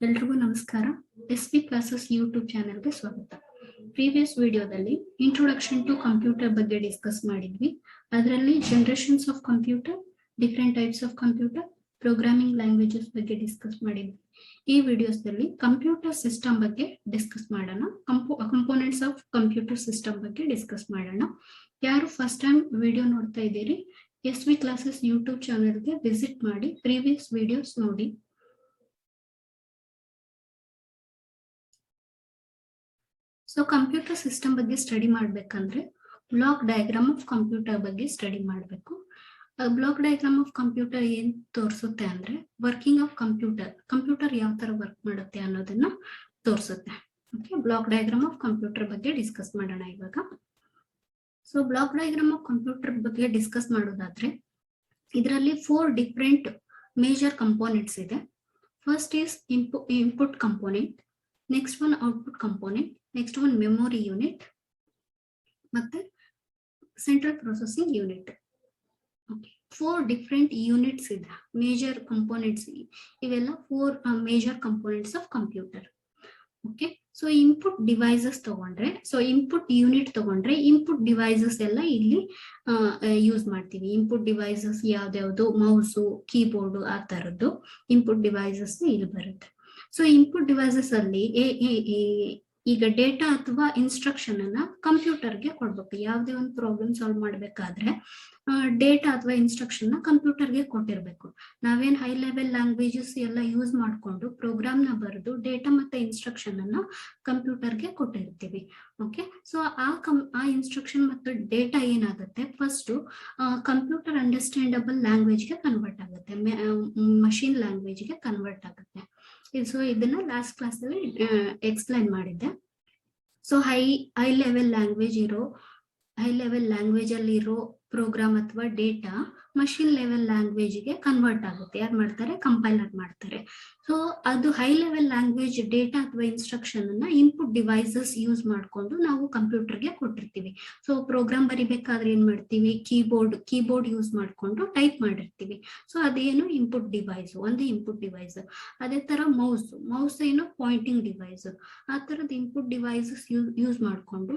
ಎಲ್ರಿಗೂ ನಮಸ್ಕಾರ. SP classes YouTube ಚಾನೆಲ್ಗೆ ಸ್ವಾಗತ. ಪ್ರೀವಿಯಸ್ ವಿಡಿಯೋದಲ್ಲಿ ಇಂಟ್ರೊಡಕ್ಷನ್ ಟು ಕಂಪ್ಯೂಟರ್ ಬಗ್ಗೆ ಡಿಸ್ಕಸ್ ಮಾಡಿದ್ವಿ. ಅದರಲ್ಲಿ generations of computer, different types of computer, programming languages ಬಗ್ಗೆ ಡಿಸ್ಕಸ್ ಮಾಡಿದ್ವಿ. ಈ ವಿಡಿಯೋಸ್ದಲ್ಲಿ ಕಂಪ್ಯೂಟರ್ ಸಿಸ್ಟಮ್ ಬಗ್ಗೆ ಡಿಸ್ಕಸ್ ಮಾಡೋಣ. ಕಂಪೋನೆಂಟ್ಸ್ ಆಫ್ ಕಂಪ್ಯೂಟರ್ ಸಿಸ್ಟಮ್ ಬಗ್ಗೆ ಡಿಸ್ಕಸ್ ಮಾಡೋಣ. ಯಾರು ಫಸ್ಟ್ ಟೈಮ್ ವಿಡಿಯೋ ನೋಡ್ತಾ ಇದ್ದೀರಿ, ಎಸ್ ವಿ ಕ್ಲಾಸಸ್ ಯೂಟ್ಯೂಬ್ ಚಾನೆಲ್ಗೆ ವಿಸಿಟ್ ಮಾಡಿ ಪ್ರೀವಿಯಸ್ ವಿಡಿಯೋಸ್ ನೋಡಿ. ಸೊ ಕಂಪ್ಯೂಟರ್ ಸಿಸ್ಟಮ್ ಬಗ್ಗೆ ಸ್ಟಡಿ ಮಾಡ್ಬೇಕಂದ್ರೆ ಬ್ಲಾಕ್ ಡಯಾಗ್ರಾಮ್ ಆಫ್ ಕಂಪ್ಯೂಟರ್ ಬಗ್ಗೆ ಸ್ಟಡಿ ಮಾಡಬೇಕು. ಬ್ಲಾಕ್ ಡಯಾಗ್ರಾಮ್ ಆಫ್ ಕಂಪ್ಯೂಟರ್ ಏನ್ ತೋರಿಸುತ್ತೆ ಅಂದ್ರೆ ವರ್ಕಿಂಗ್ ಆಫ್ ಕಂಪ್ಯೂಟರ್ ಯಾವ ತರ ವರ್ಕ್ ಮಾಡುತ್ತೆ ಅನ್ನೋದನ್ನ ತೋರಿಸುತ್ತೆ. Okay, block diagram of computer ಬಗ್ಗೆ ಡಿಸ್ಕಸ್ ಮಾಡೋಣ ಇವಾಗ. So block diagram of computer ಬಗ್ಗೆ ಡಿಸ್ಕಸ್ ಮಾಡೋದಾದ್ರೆ ಇದರಲ್ಲಿ 4 ಡಿಫರೆಂಟ್ ಮೇಜರ್ ಕಂಪೋನೆಂಟ್ಸ್ ಇದೆ. First is input component, next one output component, next one memory unit ಮತ್ತೆ central processing unit. Okay, 4 different units ಇದೆ, major components. ಇವೆಲ್ಲ 4 major components of computer. Okay, so input devices ತಗೊಂಡ್ರೆ, so input unit ತಗೊಂಡ್ರೆ input devices ಎಲ್ಲ ಇಲ್ಲಿ use ಮಾಡ್ತೀವಿ. Input devices ಯಾವ್ದ್ಯಾವ್ದು, mouse, keyboard, ಆ ತರದ್ದು ಇನ್ಪುಟ್ ಡಿವೈಸಸ್ ಇಲ್ಲಿ ಬರುತ್ತೆ. ಸೊ ಇನ್ಪುಟ್ ಡಿವೈಸಸ್ ಅಲ್ಲಿ ಈಗ ಡೇಟಾ ಅಥವಾ ಇನ್ಸ್ಟ್ರಕ್ಷನ್ ಅನ್ನ ಕಂಪ್ಯೂಟರ್ಗೆ ಕೊಡ್ಬೇಕು. ಯಾವುದೇ ಒಂದು ಪ್ರಾಬ್ಲಮ್ ಸಾಲ್ವ್ ಮಾಡ್ಬೇಕಾದ್ರೆ ಡೇಟಾ ಅಥವಾ ಇನ್ಸ್ಟ್ರಕ್ಷನ್ ನ ಕಂಪ್ಯೂಟರ್ಗೆ ಕೊಟ್ಟಿರ್ಬೇಕು. ನಾವೇನ್ ಹೈ ಲೆವೆಲ್ ಲ್ಯಾಂಗ್ವೇಜಸ್ ಎಲ್ಲ ಯೂಸ್ ಮಾಡ್ಕೊಂಡು ಪ್ರೋಗ್ರಾಮ್ ನ ಬರೆದು ಡೇಟಾ ಮತ್ತೆ ಇನ್ಸ್ಟ್ರಕ್ಷನ್ ಅನ್ನ ಕಂಪ್ಯೂಟರ್ಗೆ ಕೊಟ್ಟಿರ್ತೀವಿ. ಓಕೆ, ಸೊ ಆ ಇನ್ಸ್ಟ್ರಕ್ಷನ್ ಮತ್ತು ಡೇಟಾ ಏನಾಗುತ್ತೆ, ಫಸ್ಟ್ ಕಂಪ್ಯೂಟರ್ ಅಂಡರ್ಸ್ಟ್ಯಾಂಡಬಲ್ ಲ್ಯಾಂಗ್ವೇಜ್ಗೆ ಕನ್ವರ್ಟ್ ಆಗುತ್ತೆ, ಮಷಿನ್ ಲ್ಯಾಂಗ್ವೇಜ್ಗೆ ಕನ್ವರ್ಟ್ ಆಗುತ್ತೆ. ಸೊ ಇದನ್ನ ಲಾಸ್ಟ್ ಕ್ಲಾಸ್ ಅಲ್ಲಿ ಎಕ್ಸ್ಪ್ಲೈನ್ ಮಾಡಿದ್ದೆ. ಸೊ ಹೈ ಲೆವೆಲ್ ಲ್ಯಾಂಗ್ವೇಜ್ ಅಲ್ಲಿ ಇರೋ ಪ್ರೋಗ್ರಾಮ್ ಅಥವಾ ಡೇಟಾ ಮಷಿನ್ ಲೆವೆಲ್ ಲ್ಯಾಂಗ್ವೇಜ್ ಗೆ ಕನ್ವರ್ಟ್ ಆಗುತ್ತೆ. ಯಾರು ಮಾಡ್ತಾರೆ? ಕಂಪೈಲರ್ ಮಾಡ್ತಾರೆ. ಸೊ ಅದು ಹೈ ಲೆವೆಲ್ ಲ್ಯಾಂಗ್ವೇಜ್ ಡೇಟಾ ಅಥವಾ ಇನ್ಸ್ಟ್ರಕ್ಷನ್ ಅನ್ನ ಇನ್ಪುಟ್ ಡಿವೈಸಸ್ ಯೂಸ್ ಮಾಡ್ಕೊಂಡು ನಾವು ಕಂಪ್ಯೂಟರ್ಗೆ ಕೊಟ್ಟಿರ್ತೀವಿ. ಸೊ ಪ್ರೋಗ್ರಾಮ್ ಬರಿಬೇಕಾದ್ರೆ ಏನ್ ಮಾಡ್ತೀವಿ, ಕೀಬೋರ್ಡ್ ಯೂಸ್ ಮಾಡ್ಕೊಂಡು ಟೈಪ್ ಮಾಡಿರ್ತೀವಿ. ಸೊ ಅದೇನು ಇನ್ಪುಟ್ ಡಿವೈಸ್, ಒಂದು ಇನ್ಪುಟ್ ಡಿವೈಸ್. ಅದೇ ತರ ಮೌಸ್ ಏನು ಪಾಯಿಂಟಿಂಗ್ ಡಿವೈಸ್. ಆ ತರದ ಇನ್ಪುಟ್ ಡಿವೈಸಸ್ ಯೂಸ್ ಮಾಡ್ಕೊಂಡು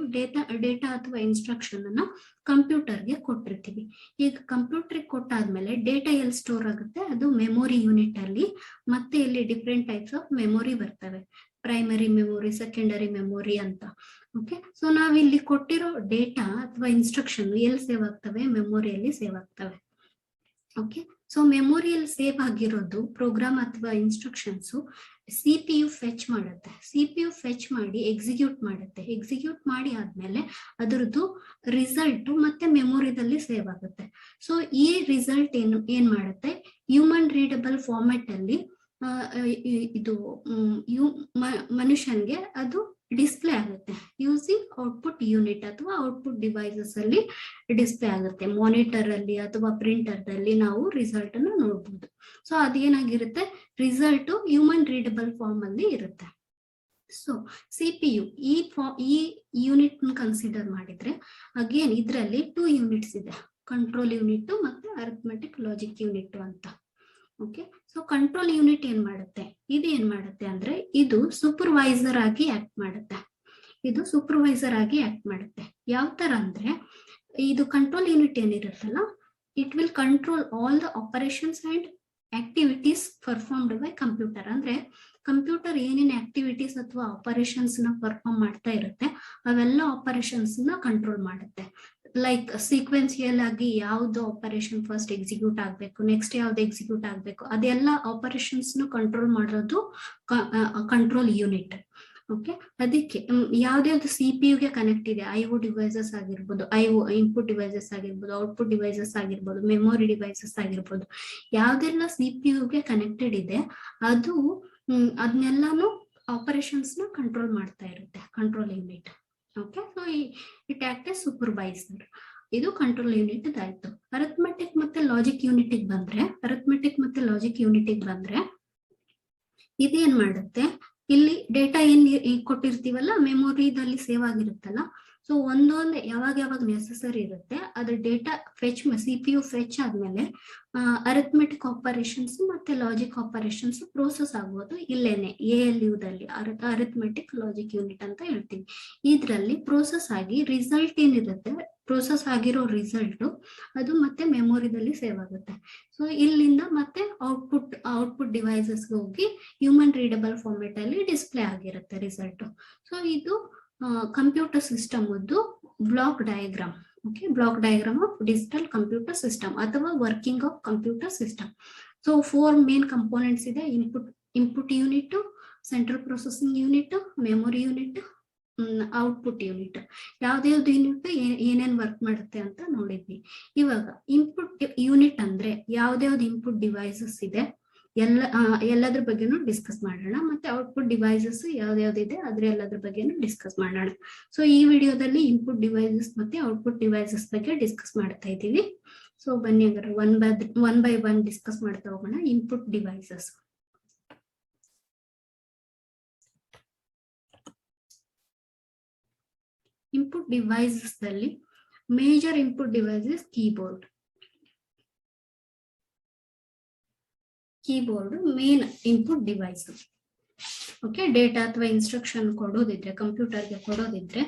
ಡೇಟಾ ಅಥವಾ ಇನ್ಸ್ಟ್ರಕ್ಷನ್ ಅನ್ನ ಕಂಪ್ಯೂಟರ್ಗೆ ಕೊಟ್ಟಿರ್ತೀವಿ. ಈಗ ಕಂಪ್ಯೂಟರ್ ಕೊಟ್ಟಾದ್ಮೇಲೆ ಡೇಟಾ ಎಲ್ಲಿ ಸ್ಟೋರ್ ಆಗುತ್ತೆ, ಅದು ಮೆಮೊರಿ ಯೂನಿಟ್ ಅಲ್ಲಿ. ಮತ್ತೆ ಇಲ್ಲಿ ಡಿಫ್ರೆಂಟ್ ಟೈಪ್ಸ್ ಆಫ್ ಮೆಮೊರಿ ಬರ್ತವೆ, ಪ್ರೈಮರಿ ಮೆಮೊರಿ, ಸೆಕೆಂಡರಿ ಮೆಮೊರಿ ಅಂತ. ಓಕೆ, ಸೊ ನಾವಿಲ್ಲಿ ಕೊಟ್ಟಿರೋ ಡೇಟಾ ಅಥವಾ ಇನ್ಸ್ಟ್ರಕ್ಷನ್ ಎಲ್ಲಿ ಸೇವ್ ಆಗ್ತವೆ? ಮೆಮೊರಿಯಲ್ಲಿ ಸೇವ್ ಆಗ್ತವೆ. ಓಕೆ, ಸೊ ಮೆಮೊರಿಯಲ್ಲಿ ಸೇವ್ ಆಗಿರೋದು ಪ್ರೋಗ್ರಾಮ್ ಅಥವಾ ಇನ್ಸ್ಟ್ರಕ್ಷನ್ಸ್ CPU ಫೆಚ್ ಮಾಡುತ್ತೆ. CPU ಫೆಚ್ ಮಾಡಿ ಎಕ್ಸಿಕ್ಯೂಟ್ ಮಾಡುತ್ತೆ. ಎಕ್ಸಿಕ್ಯೂಟ್ ಮಾಡಿ ಆದ್ಮೇಲೆ ಅದರದ್ದು ರಿಸಲ್ಟ್ ಮತ್ತೆ ಮೆಮೊರಿದಲ್ಲಿ ಸೇವ್ ಆಗುತ್ತೆ. ಸೊ ಈ ರಿಸಲ್ಟ್ ಏನ್ ಮಾಡುತ್ತೆ, ಹ್ಯೂಮನ್ ರೀಡಬಲ್ ಫಾರ್ಮ್ಯಾಟ್ ಅಲ್ಲಿ ಇದು ಮನುಷ್ಯನ್ಗೆ ಅದು ಡಿಸ್ಪ್ಲೇ ಆಗುತ್ತೆ. ಯೂಸಿಂಗ್ ಔಟ್ಪುಟ್ ಯೂನಿಟ್ ಅಥವಾ ಔಟ್ಪುಟ್ ಡಿವೈಸಸ್ ಅಲ್ಲಿ ಡಿಸ್ಪ್ಲೇ ಆಗುತ್ತೆ. ಮಾನಿಟರ್ ಅಲ್ಲಿ ಅಥವಾ ಪ್ರಿಂಟರ್ ಅಲ್ಲಿ ನಾವು ರಿಸಲ್ಟ್ ಅನ್ನು ನೋಡಬಹುದು. ಸೊ ಅದೇನಾಗಿರುತ್ತೆ, ರಿಸಲ್ಟ್ ಹ್ಯೂಮನ್ ರೀಡಬಲ್ ಫಾರ್ಮ್ ಅಲ್ಲಿ ಇರುತ್ತೆ. ಸೊ CPU ಈ ಯೂನಿಟ್ ಕನ್ಸಿಡರ್ ಮಾಡಿದ್ರೆ ಅಗೇನ್ ಇದರಲ್ಲಿ 2 ಯೂನಿಟ್ಸ್ ಇದೆ, ಕಂಟ್ರೋಲ್ ಯೂನಿಟ್ ಮತ್ತೆ ಅರಿಥಮೆಟಿಕ್ ಲಾಜಿಕ್ ಯೂನಿಟ್ ಅಂತ. ಓಕೆ, ಸೊ ಕಂಟ್ರೋಲ್ ಯೂನಿಟ್ ಏನ್ ಮಾಡುತ್ತೆ, ಇದು ಏನ್ ಮಾಡುತ್ತೆ ಅಂದ್ರೆ ಇದು ಸೂಪರ್ವೈಸರ್ ಆಗಿ ಆಕ್ಟ್ ಮಾಡುತ್ತೆ. ಯಾವ ತರ ಅಂದ್ರೆ ಇದು ಕಂಟ್ರೋಲ್ ಯೂನಿಟ್ ಏನಿರುತ್ತಲ್ಲ, it will control all the operations and activities performed by computer. ಅಂದ್ರೆ ಕಂಪ್ಯೂಟರ್ ಏನೇನ್ ಆಕ್ಟಿವಿಟೀಸ್ ಅಥವಾ ಆಪರೇಷನ್ಸ್ ನ ಪರ್ಫಾರ್ಮ್ ಮಾಡ್ತಾ ಇರುತ್ತೆ ಅವೆಲ್ಲ ಆಪರೇಷನ್ಸ್ ನ ಕಂಟ್ರೋಲ್ ಮಾಡುತ್ತೆ. ಲೈಕ್ ಸೀಕ್ವೆನ್ಸಿಯಲ್ ಆಗಿ ಯಾವ್ದು ಆಪರೇಷನ್ ಫಸ್ಟ್ ಎಕ್ಸಿಕ್ಯೂಟ್ ಆಗ್ಬೇಕು, ನೆಕ್ಸ್ಟ್ ಯಾವ್ದು ಎಕ್ಸಿಕ್ಯೂಟ್ ಆಗ್ಬೇಕು, ಅದೆಲ್ಲ ಆಪರೇಷನ್ಸ್ ನ ಕಂಟ್ರೋಲ್ ಮಾಡೋದು ಕಂಟ್ರೋಲ್ ಯೂನಿಟ್. ಓಕೆ, ಅದಕ್ಕೆ ಯಾವ್ದ್ಯಾವ್ದು CPU ಗೆ ಕನೆಕ್ಟ್ ಇದೆ, IO ಡಿವೈಸಸ್ ಆಗಿರ್ಬೋದು, ಇನ್ಪುಟ್ ಡಿವೈಸಸ್ ಆಗಿರ್ಬೋದು, ಔಟ್ಪುಟ್ ಡಿವೈಸಸ್ ಆಗಿರ್ಬೋದು, ಮೆಮೊರಿ ಡಿವೈಸಸ್ ಆಗಿರ್ಬೋದು, ಯಾವ್ದೆಲ್ಲ CPU ಗೆ ಕನೆಕ್ಟೆಡ್ ಇದೆ ಅದು ಅದನ್ನೆಲ್ಲಾನು ಆಪರೇಷನ್ಸ್ ನ ಕಂಟ್ರೋಲ್ ಮಾಡ್ತಾ ಇರುತ್ತೆ control unit. Okay, so it act as supervisor. ಇದು ಕಂಟ್ರೋಲ್ ಯೂನಿಟ್ ಆಯ್ತು. ಅರಿಥಮೆಟಿಕ್ ಮತ್ತೆ ಲಾಜಿಕ್ ಯೂನಿಟ್ ಬಂದ್ರೆ ಇದೇನ್ ಮಾಡುತ್ತೆ, ಇಲ್ಲಿ ಡೇಟಾ ಏನ್ ಕೊಟ್ಟಿರ್ತೀವಲ್ಲ ಮೆಮೊರಿದಲ್ಲಿ ಸೇವ್ ಆಗಿರುತ್ತಲ್ಲ, ಸೊ ಒಂದೊಂದು ಯಾವಾಗ ನೆಸೆಸರಿ ಇರುತ್ತೆ ಅದ್ರ ಡೇಟಾ ಫೆಚ್ CPU ಫೆಚ್ ಆದ್ಮೇಲೆ ಅರಿಥಮೆಟಿಕ್ ಆಪರೇಷನ್ಸ್ ಮತ್ತೆ ಲಾಜಿಕ್ ಆಪರೇಷನ್ಸ್ ಪ್ರೋಸೆಸ್ ಆಗೋದು ಇಲ್ಲೇನೆ ALU ದಲ್ಲಿ ಅರಿಥಮೆಟಿಕ್ ಲಾಜಿಕ್ ಯೂನಿಟ್ ಅಂತ ಹೇಳ್ತೀವಿ. ಇದರಲ್ಲಿ ಪ್ರೋಸೆಸ್ ಆಗಿ ರಿಸಲ್ಟ್ ಏನಿರುತ್ತೆ, ಪ್ರೋಸೆಸ್ ಆಗಿರೋ ರಿಸಲ್ಟ್ ಅದು ಮತ್ತೆ ಮೆಮೊರಿದಲ್ಲಿ ಸೇವ್ ಆಗುತ್ತೆ. ಸೊ ಇಲ್ಲಿಂದ ಮತ್ತೆ ಔಟ್ಪುಟ್ ಡಿವೈಸಸ್ಗೆ ಹೋಗಿ ಹ್ಯೂಮನ್ ರೀಡಬಲ್ ಫಾರ್ಮೆಟ್ ಅಲ್ಲಿ ಡಿಸ್ಪ್ಲೇ ಆಗಿರುತ್ತೆ ರಿಸಲ್ಟ್. ಸೊ ಇದು computer system block diagram. Okay, block diagram of digital computer system ಅಥವಾ working of computer system. So 4 main components ಇದೆ: input unit, central processing unit, memory unit, output unit. ಯಾವ್ದಾವ್ದು unit ಏನೇನ್ work ಮಾಡುತ್ತೆ ಅಂತ ನೋಡಿದ್ವಿ. ಇವಾಗ input unit ಅಂದ್ರೆ ಯಾವ್ದಾವ್ದು input devices ಇದೆ ಎಲ್ಲದ್ರ ಬಗ್ಗೆನೂ ಡಿಸ್ಕಸ್ ಮಾಡೋಣ. ಮತ್ತೆ ಔಟ್ಪುಟ್ ಡಿವೈಸಸ್ ಯಾವ್ದಾವ್ದಿದೆ ಅದ್ರ ಎಲ್ಲದ್ರ ಬಗ್ಗೆನೂ ಡಿಸ್ಕಸ್ ಮಾಡೋಣ. ಸೊ ಈ ವಿಡಿಯೋದಲ್ಲಿ ಇನ್ಪುಟ್ ಡಿವೈಸಸ್ ಮತ್ತೆ ಔಟ್ಪುಟ್ ಡಿವೈಸಸ್ ಬಗ್ಗೆ ಡಿಸ್ಕಸ್ ಮಾಡ್ತಾ ಇದ್ದೀವಿ. ಸೊ ಬನ್ನಿ ಹಾಗಾದ್ರೆ ಒನ್ ಬೈ ಒನ್ ಡಿಸ್ಕಸ್ ಮಾಡ್ತಾ ಹೋಗೋಣ. Input devices. ಇನ್ಪುಟ್ ಡಿವೈಸಸ್ ದಲ್ಲಿ major input devices keyboard. Keyboard main input device. Okay, data ಅಥವಾ ಇನ್ಸ್ಟ್ರಕ್ಷನ್ ಕೊಡೋದಿದ್ರೆ, ಕಂಪ್ಯೂಟರ್ಗೆ ಕೊಡೋದಿದ್ರೆ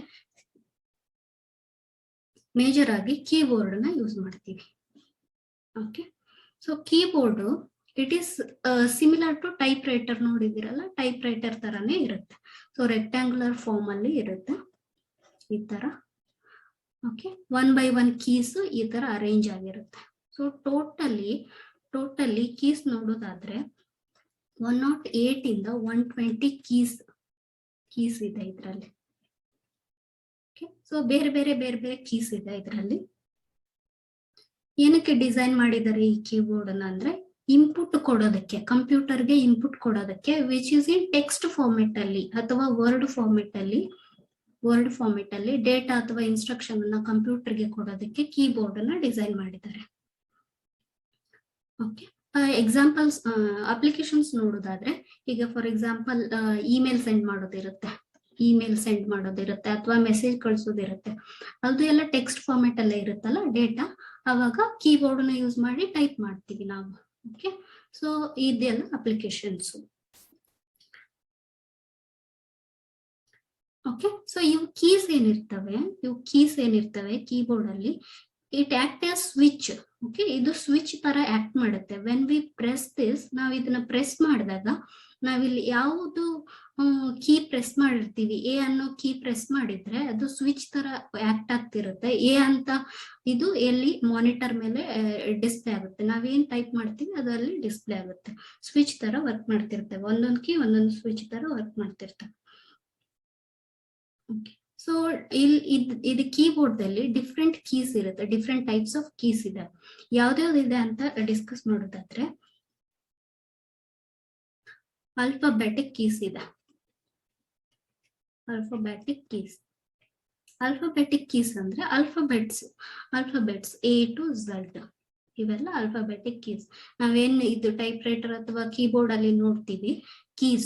ಮೇಜರ್ ಆಗಿ ಕೀಬೋರ್ಡ್ ನ ಯೂಸ್ ಮಾಡ್ತೀವಿ. Okay, so keyboard it is similar to typewriter. ನೋಡಿದಿರಲ್ಲ, ಟೈಪ್ ರೈಟರ್ ತರಾನೇ ಇರುತ್ತೆ. ಸೊ ರೆಕ್ಟಾಂಗುಲರ್ ಫಾರ್ಮ್ ಅಲ್ಲಿ ಇರುತ್ತೆ ಈ ತರ. ಓಕೆ, 1 by 1 ಕೀಸ್ ಈ ತರ ಅರೇಂಜ್ ಆಗಿರುತ್ತೆ. ಸೊ ಟೋಟಲಿ ಕೀಸ್ ನೋಡೋದಾದ್ರೆ 108 ಇಂದ 120 ಕೀಸ್ ಇದೆ ಇದರಲ್ಲಿ. ಸೊ ಬೇರೆ ಬೇರೆ ಕೀಸ್ ಇದೆ ಇದರಲ್ಲಿ. ಏನಕ್ಕೆ ಡಿಸೈನ್ ಮಾಡಿದ್ದಾರೆ ಈ ಕೀಬೋರ್ಡ್ ಅನ್ನ ಅಂದ್ರೆ ಇನ್ಪುಟ್ ಕೊಡೋದಕ್ಕೆ, ಕಂಪ್ಯೂಟರ್ಗೆ ಇನ್ಪುಟ್ ಕೊಡೋದಕ್ಕೆ, which is in text format ಅಲ್ಲಿ ಅಥವಾ ವರ್ಡ್ ಫಾರ್ಮೆಟ್ ಅಲ್ಲಿ ಡೇಟಾ ಅಥವಾ ಇನ್ಸ್ಟ್ರಕ್ಷನ್ ಅನ್ನ ಕಂಪ್ಯೂಟರ್ಗೆ ಕೊಡೋದಕ್ಕೆ ಕೀಬೋರ್ಡ್ ಅನ್ನ ಡಿಸೈನ್ ಮಾಡಿದ್ದಾರೆ. ಓಕೆ, ಎಕ್ಸಾಂಪಲ್ಸ್ ಅಪ್ಲಿಕೇಶನ್ಸ್ ನೋಡೋದಾದ್ರೆ, ಈಗ ಫಾರ್ ಎಕ್ಸಾಂಪಲ್ ಇಮೇಲ್ ಸೆಂಡ್ ಮಾಡೋದಿರುತ್ತೆ ಅಥವಾ ಮೆಸೇಜ್ ಕಳಿಸೋದಿರುತ್ತೆ. ಅದು ಎಲ್ಲ ಟೆಕ್ಸ್ಟ್ ಫಾರ್ಮೆಟ್ ಅಲ್ಲೇ ಇರುತ್ತಲ್ಲ ಡೇಟಾ. ಅವಾಗ ಕೀಬೋರ್ಡ್ ನ ಯೂಸ್ ಮಾಡಿ ಟೈಪ್ ಮಾಡ್ತೀವಿ ನಾವು. ಓಕೆ, ಸೊ ಇದೆಲ್ಲ ಅಪ್ಲಿಕೇಶನ್ಸ್. ಓಕೆ, ಸೊ ಇವು ಕೀಸ್ ಏನಿರ್ತವೆ ಕೀಬೋರ್ಡ್ ಅಲ್ಲಿ, it act as switch. Okay, ಇದು ಸ್ವಿಚ್ ತರ ಆಕ್ಟ್ ಮಾಡುತ್ತೆ. ವೆನ್ ವಿ ಪ್ರೆಸ್ ದಿಸ್, ನಾವ್ ಇದನ್ನ ಪ್ರೆಸ್ ಮಾಡಿದಾಗ ನಾವಿಲ್ಲಿ ಯಾವುದು ಕೀ ಪ್ರೆಸ್ ಮಾಡಿರ್ತೀವಿ, ಎ ಅನ್ನೋ ಕೀ ಪ್ರೆಸ್ ಮಾಡಿದ್ರೆ ಅದು ಸ್ವಿಚ್ ತರ ಆಕ್ಟ್ ಆಗ್ತಿರುತ್ತೆ. ಎ ಅಂತ ಇದು ಎಲ್ಲಿ ಮಾನಿಟರ್ ಮೇಲೆ ಡಿಸ್ಪ್ಲೇ ಆಗುತ್ತೆ. ನಾವೇನ್ ಟೈಪ್ ಮಾಡ್ತೀವಿ ಅದರಲ್ಲಿ ಡಿಸ್ಪ್ಲೇ ಆಗುತ್ತೆ. ಸ್ವಿಚ್ ತರ ವರ್ಕ್ ಮಾಡ್ತಿರ್ತೇವೆ. ಒಂದೊಂದು ಕೀ ಒಂದೊಂದು ಸ್ವಿಚ್ ತರ ವರ್ಕ್ ಮಾಡ್ತಿರ್ತೇವೆ. ಓಕೆ, ಸೊ ಇದು ಕೀಬೋರ್ಡ್ ದಲ್ಲಿ ಡಿಫ್ರೆಂಟ್ ಕೀಸ್ ಇರುತ್ತೆ, ಡಿಫ್ರೆಂಟ್ ಟೈಪ್ಸ್ ಆಫ್ ಕೀಸ್ ಇದೆ. ಯಾವ್ದಾವ್ದಿದೆ ಅಂತ ಡಿಸ್ಕಸ್ ಮಾಡೋದಾದ್ರೆ, ಆಲ್ಫಾಬೆಟಿಕ್ ಕೀಸ್ ಇದೆ. ಆಲ್ಫಾಬೆಟಿಕ್ ಕೀಸ್ ಅಂದ್ರೆ ಆಲ್ಫಾಬೆಟ್ಸ್ A to Z, ಇವೆಲ್ಲ ಆಲ್ಫಾಬೆಟಿಕ್ ಕೀಸ್. ನಾವೇನ್ ಇದು ಟೈಪ್ ರೈಟರ್ ಅಥವಾ ಕೀಬೋರ್ಡ್ ಅಲ್ಲಿ ನೋಡ್ತೀವಿ ಕೀಸ್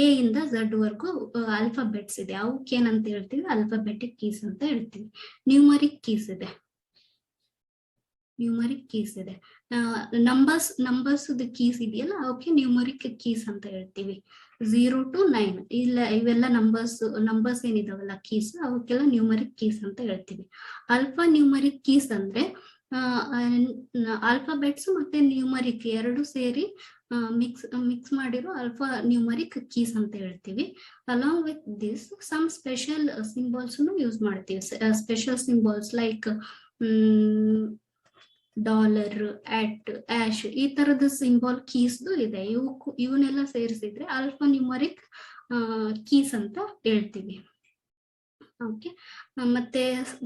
A ಇಂದ Z ವರ್ಗೂ ಆಲ್ಫಾಬೆಟ್ಸ್ ಇದೆ. ಅವಕ್ಕೆ ಏನಂತ ಹೇಳ್ತೀವಿ? ಆಲ್ಫಾಬೆಟಿಕ್ ಕೀಸ್ ಅಂತ ಹೇಳ್ತೀವಿ. ನ್ಯೂಮರಿಕ್ ಕೀಸ್ ಇದೆ. ನಂಬರ್ಸ್ ಕೀಸ್ ಇದೆಯಲ್ಲ, ಅವಕ್ಕೆ ನ್ಯೂಮರಿಕ್ ಕೀಸ್ ಅಂತ ಹೇಳ್ತೀವಿ. 0 to 9 ಇಲ್ಲ, ಇವೆಲ್ಲ ನಂಬರ್ಸ್ ಏನಿದಾವಲ್ಲ ಕೀಸ್, ಅವಕ್ಕೆಲ್ಲ ನ್ಯೂಮರಿಕ್ ಕೀಸ್ ಅಂತ ಹೇಳ್ತೀವಿ. ಆಲ್ಫಾ ನ್ಯೂಮರಿಕ್ ಕೀಸ್ ಅಂದ್ರೆ ಆಲ್ಫಾಬೆಟ್ಸ್ ಮತ್ತೆ ನ್ಯೂಮರಿಕ್ ಎರಡು ಸೇರಿ ಮಿಕ್ಸ್ ಮಾಡಿರೋ ಆಲ್ಫಾ ನ್ಯೂಮರಿಕ್ ಕೀಸ್ ಅಂತ ಹೇಳ್ತೀವಿ. Along with this some special symbols use ಮಾಡ್ತೀವಿ. Special symbols like dollar, hash, ಈ ತರದ ಸಿಂಬಲ್ ಕೀಸ್ ಇದೆ. ಇವನ್ನೆಲ್ಲ ಸೇರಿಸಿದ್ರೆ ಆಲ್ಫಾ ನ್ಯೂಮರಿಕ್ ಕೀಸ್ ಅಂತ ಹೇಳ್ತೀವಿ. ಓಕೆ, ಮತ್ತೆ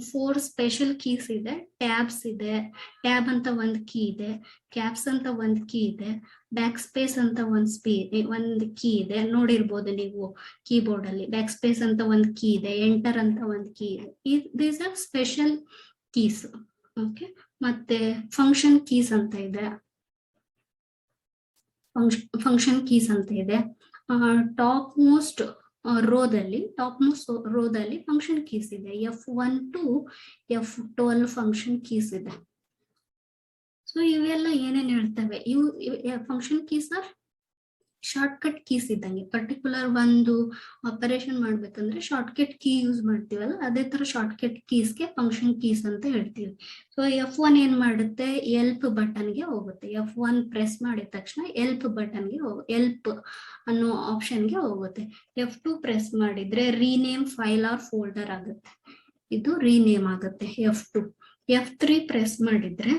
4 ಸ್ಪೆಷಲ್ ಕೀಸ್ ಇದೆ. ಟ್ಯಾಬ್ಸ್ ಇದೆ, ಟ್ಯಾಬ್ ಅಂತ ಒಂದ್ ಕೀ ಇದೆ. ಕ್ಯಾಪ್ಸ್ ಅಂತ ಒಂದ್ ಕೀ ಇದೆ. ಬ್ಯಾಕ್ ಸ್ಪೇಸ್ ಅಂತ ಒಂದ್ ಕೀ ಇದೆ. ನೋಡಿರ್ಬೋದು ನೀವು ಕೀಬೋರ್ಡ್ ಅಲ್ಲಿ ಬ್ಯಾಕ್ ಸ್ಪೇಸ್ ಅಂತ ಒಂದ್ ಕೀ ಇದೆ. ಎಂಟರ್ ಅಂತ ಒಂದ್ ಕೀ ಇದೆ. These are special keys. Okay, ಮತ್ತೆ ಫಂಕ್ಷನ್ ಕೀಸ್ ಅಂತ ಇದೆ. ಟಾಪ್ ಮೋಸ್ಟ್ ರೋದಲ್ಲಿ ಟಾಪ್ ಮೋಸ್ಟ್ ರೋದಲ್ಲಿ ಫಂಕ್ಷನ್ ಕೀಸ್ ಇದೆ. F1 to F12 function keys ಇದೆ. ಸೊ ಇವೆಲ್ಲ ಏನೇನ್ ಹೇಳ್ತವೆ, ಇವು function keys are shortcut keys ಇದ್ದಂಗೆ. ಪರ್ಟಿಕ್ಯುಲರ್ ಒಂದು ಆಪರೇಷನ್ ಮಾಡ್ಬೇಕಂದ್ರೆ ಶಾರ್ಟ್ ಕಟ್ ಕೀ ಯೂಸ್ ಮಾಡ್ತೀವಲ್ಲ, ಅದೇ ತರ ಶಾರ್ಟ್ ಕಟ್ ಕೀಸ್ಗೆ ಫಂಕ್ಷನ್ ಕೀಸ್ ಅಂತ ಹೇಳ್ತೀವಿ. ಸೊ F1 ಏನ್ ಮಾಡುತ್ತೆ, ಎಲ್ಪ್ ಬಟನ್ಗೆ ಹೋಗುತ್ತೆ. F1 ಪ್ರೆಸ್ ಮಾಡಿದ ತಕ್ಷಣ ಎಲ್ಪ್ ಬಟನ್ಗೆ ಎಲ್ಪ್ ಅನ್ನೋ ಆಪ್ಷನ್ಗೆ ಹೋಗುತ್ತೆ. F2 ಪ್ರೆಸ್ ಮಾಡಿದ್ರೆ ರೀನೇಮ್ ಫೈಲ್ ಆರ್ ಫೋಲ್ಡರ್ ಆಗುತ್ತೆ, ಇದು ರೀನೇಮ್ ಆಗುತ್ತೆ F2. F3 ಪ್ರೆಸ್ ಮಾಡಿದ್ರೆ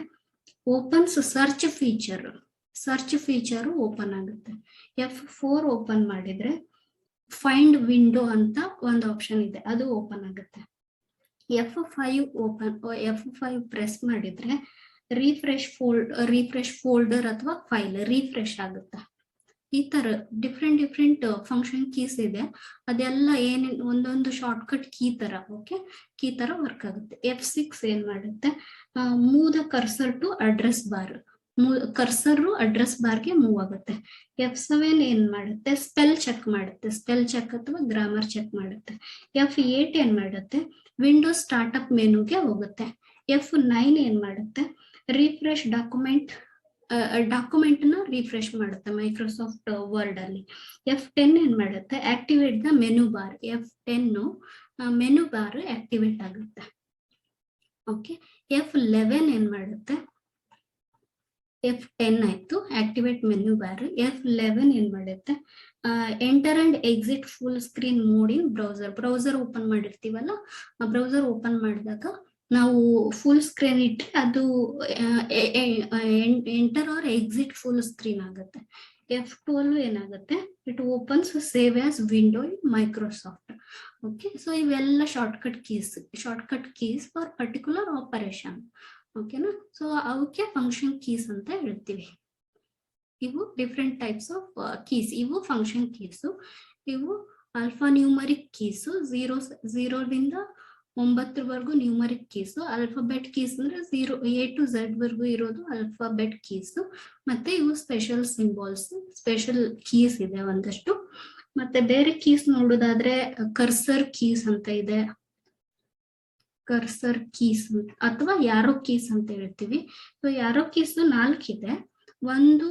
opens search feature, search feature open ಆಗುತ್ತೆ. F4 ಓಪನ್ ಮಾಡಿದ್ರೆ ಫೈಂಡ್ ವಿಂಡೋ ಅಂತ ಒಂದು ಆಪ್ಷನ್ ಇದೆ, ಅದು ಓಪನ್ ಆಗುತ್ತೆ. F5 ಪ್ರೆಸ್ ಮಾಡಿದ್ರೆ ರಿಫ್ರೆಶ್ ಫೋಲ್ಡರ್ ಅಥವಾ ಫೈಲ್ ರಿಫ್ರೆಶ್ ಆಗುತ್ತೆ. ಈ ತರ ಡಿಫ್ರೆಂಟ್ ಫಂಕ್ಷನ್ ಕೀಸ್ ಇದೆ. ಅದೆಲ್ಲ ಏನೇನು ಒಂದೊಂದು ಶಾರ್ಟ್ ಕಟ್ ಕೀ ತರ, ಓಕೆ, ಕೀ ತರ ವರ್ಕ್ ಆಗುತ್ತೆ. F6 ಏನ್ ಮಾಡುತ್ತೆ, move the cursor to address bar, cursor address ಬಾರ್ಗೆ ಮೂವ್ ಆಗುತ್ತೆ. F7 ಏನ್ ಮಾಡುತ್ತೆ, ಸ್ಪೆಲ್ ಚೆಕ್ ಮಾಡುತ್ತೆ, ಸ್ಪೆಲ್ ಚೆಕ್ ಅಥವಾ ಗ್ರಾಮರ್ ಚೆಕ್ ಮಾಡುತ್ತೆ. F8 ಏನ್ ಮಾಡುತ್ತೆ, ವಿಂಡೋಸ್ ಸ್ಟಾರ್ಟ್ಅಪ್ ಮೆನುಗೆ ಹೋಗುತ್ತೆ. F9 ಏನ್ ಮಾಡುತ್ತೆ, ರಿಫ್ರೆಶ್ ಡಾಕ್ಯುಮೆಂಟ್ ನ ರಿಫ್ರೆಶ್ ಮಾಡುತ್ತೆ ಮೈಕ್ರೋಸಾಫ್ಟ್ ವರ್ಡ್ ಅಲ್ಲಿ. F10 ಏನ್ ಮಾಡುತ್ತೆ, activate the menu bar. F10 menu bar activate ಆಗುತ್ತೆ. ಓಕೆ, F11 ಏನ್ ಮಾಡುತ್ತೆ, F10 ಆಯ್ತು ಆಕ್ಟಿವೇಟ್ ಮೆನು ಬಾರ್. F11 ಏನ್ ಮಾಡುತ್ತೆ, enter and exit full screen mode in browser open ಮಾಡಿರ್ತೀವಲ್ಲ, ಆ ಬ್ರೌಸರ್ ಓಪನ್ ಮಾಡಿದಾಗ ನಾವು ಫುಲ್ ಸ್ಕ್ರೀನ್ ಇಟ್ಟರೆ ಅದು enter or exit full screen ಆಗುತ್ತೆ. F12 ಏನಾಗುತ್ತೆ, it opens save as window in Microsoft. Okay, so ಇವೆಲ್ಲ shortcut keys for particular operation. ಓಕೆನಾ, ಸೊ ಅವಕ್ಕೆ ಫಂಕ್ಷನ್ ಕೀಸ್ ಅಂತ ಹೇಳ್ತೀವಿ. ಇವು ಡಿಫ್ರೆಂಟ್ ಟೈಪ್ಸ್ ಆಫ್ ಕೀಸ್, ಇವು ಫಂಕ್ಷನ್ ಕೀಸು. ಇವು ಆಲ್ಫಾ ನ್ಯೂಮರಿಕ್ ಕೀಸು, 0ದಿಂದ 9 ನ್ಯೂಮರಿಕ್ ಕೀಸು. ಆಲ್ಫಾಬೆಟ್ ಕೀಸ್ ಅಂದ್ರೆ 0 A to Z ವರ್ಗು ಇರೋದು ಆಲ್ಫಾಬೆಟ್ ಕೀಸು. ಮತ್ತೆ ಇವು ಸ್ಪೆಷಲ್ ಸಿಂಬಾಲ್ಸ್, ಸ್ಪೆಷಲ್ ಕೀಸ್ ಇದೆ ಒಂದಷ್ಟು. ಮತ್ತೆ ಬೇರೆ ಕೀಸ್ ನೋಡೋದಾದ್ರೆ ಕರ್ಸರ್ ಕೀಸ್ ಅಂತ ಇದೆ, ಕರ್ಸರ್ ಕೀಸ್ ಅಥವಾ ಯಾರೋ ಕೀಸ್ ಅಂತ ಹೇಳ್ತೀವಿ. ಸೊ ಯಾರೋ ಕೀಸ್ 4 ಇದೆ. ಒಂದು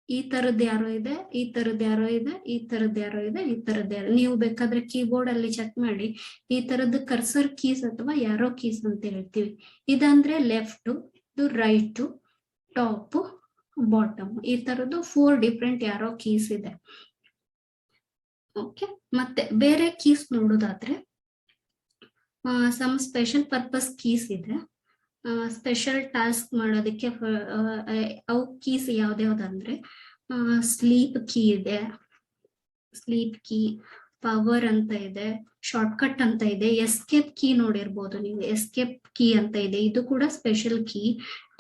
ಈ ತರದ್ ಯಾರೋ ಇದೆ, ಈ ತರದ್ ಯಾರೋ ಇದೆ, ಈ ತರದ್ ಯಾರೋ ಇದೆ, ಈ ತರದ್ ಯಾರೋ. ನೀವು ಬೇಕಾದ್ರೆ ಕೀಬೋರ್ಡ್ ಅಲ್ಲಿ ಚೆಕ್ ಮಾಡಿ, ಈ ತರದ್ದು ಕರ್ಸರ್ ಕೀಸ್ ಅಥವಾ ಯಾರೋ ಕೀಸ್ ಅಂತ ಹೇಳ್ತೀವಿ. ಇದಂದ್ರೆ ಲೆಫ್ಟ್, ಇದು ರೈಟ್, ಟಾಪ್, ಬಾಟಮ್, ಈ ತರದ್ದು 4 ಡಿಫ್ರೆಂಟ್ ಯಾರೋ ಕೀಸ್ ಇದೆ. ಓಕೆ, ಮತ್ತೆ ಬೇರೆ ಕೀಸ್ ನೋಡೋದಾದ್ರೆ ಸಮ್ ಸ್ಪೆಷಲ್ ಪರ್ಪಸ್ ಕೀಸ್ ಇದೆ. ಸ್ಪೆಷಲ್ ಟಾಸ್ಕ್ ಮಾಡೋದಕ್ಕೆ ಅವು ಕೀಸ್ ಯಾವ್ದ್ಯಾವ್ದಂದ್ರೆ ಸ್ಲೀಪ್ ಕೀ ಇದೆ, ಸ್ಲೀಪ್ ಕೀ, ಪವರ್ ಅಂತ ಇದೆ, ಶಾರ್ಟ್ ಕಟ್ ಅಂತ ಇದೆ, ಎಸ್ಕೇಪ್ ಕೀ ನೋಡಿರ್ಬೋದು ನೀವು, ಎಸ್ಕೇಪ್ ಕೀ ಅಂತ ಇದೆ, ಇದು ಕೂಡ ಸ್ಪೆಷಲ್ ಕೀ.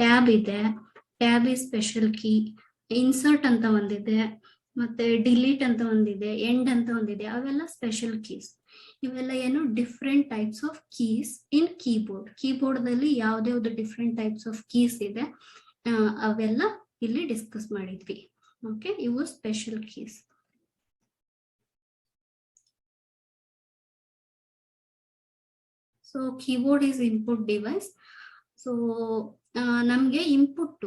ಟ್ಯಾಬ್ ಇದೆ, ಟ್ಯಾಬ್ ಈ ಸ್ಪೆಷಲ್ ಕೀ. ಇನ್ಸರ್ಟ್ ಅಂತ ಒಂದಿದೆ, ಮತ್ತೆ ಡಿಲೀಟ್ ಅಂತ ಒಂದಿದೆ, ಎಂಡ್ ಅಂತ ಒಂದಿದೆ, ಅವೆಲ್ಲ ಸ್ಪೆಷಲ್ ಕೀಸ್. ಇವೆಲ್ಲ ಏನು different types of keys in keyboard. Keyboard ದಲ್ಲಿ ಯಾವ್ದ್ಯಾವ್ದು ಡಿಫ್ರೆಂಟ್ ಟೈಪ್ಸ್ ಆಫ್ ಕೀಸ್ ಇದೆ ಅವೆಲ್ಲ ಇಲ್ಲಿ ಡಿಸ್ಕಸ್ ಮಾಡಿದ್ವಿ. ಓಕೆ, ಇವು special keys. So keyboard is input device. So ನಮ್ಗೆ ಇನ್ಪುಟ್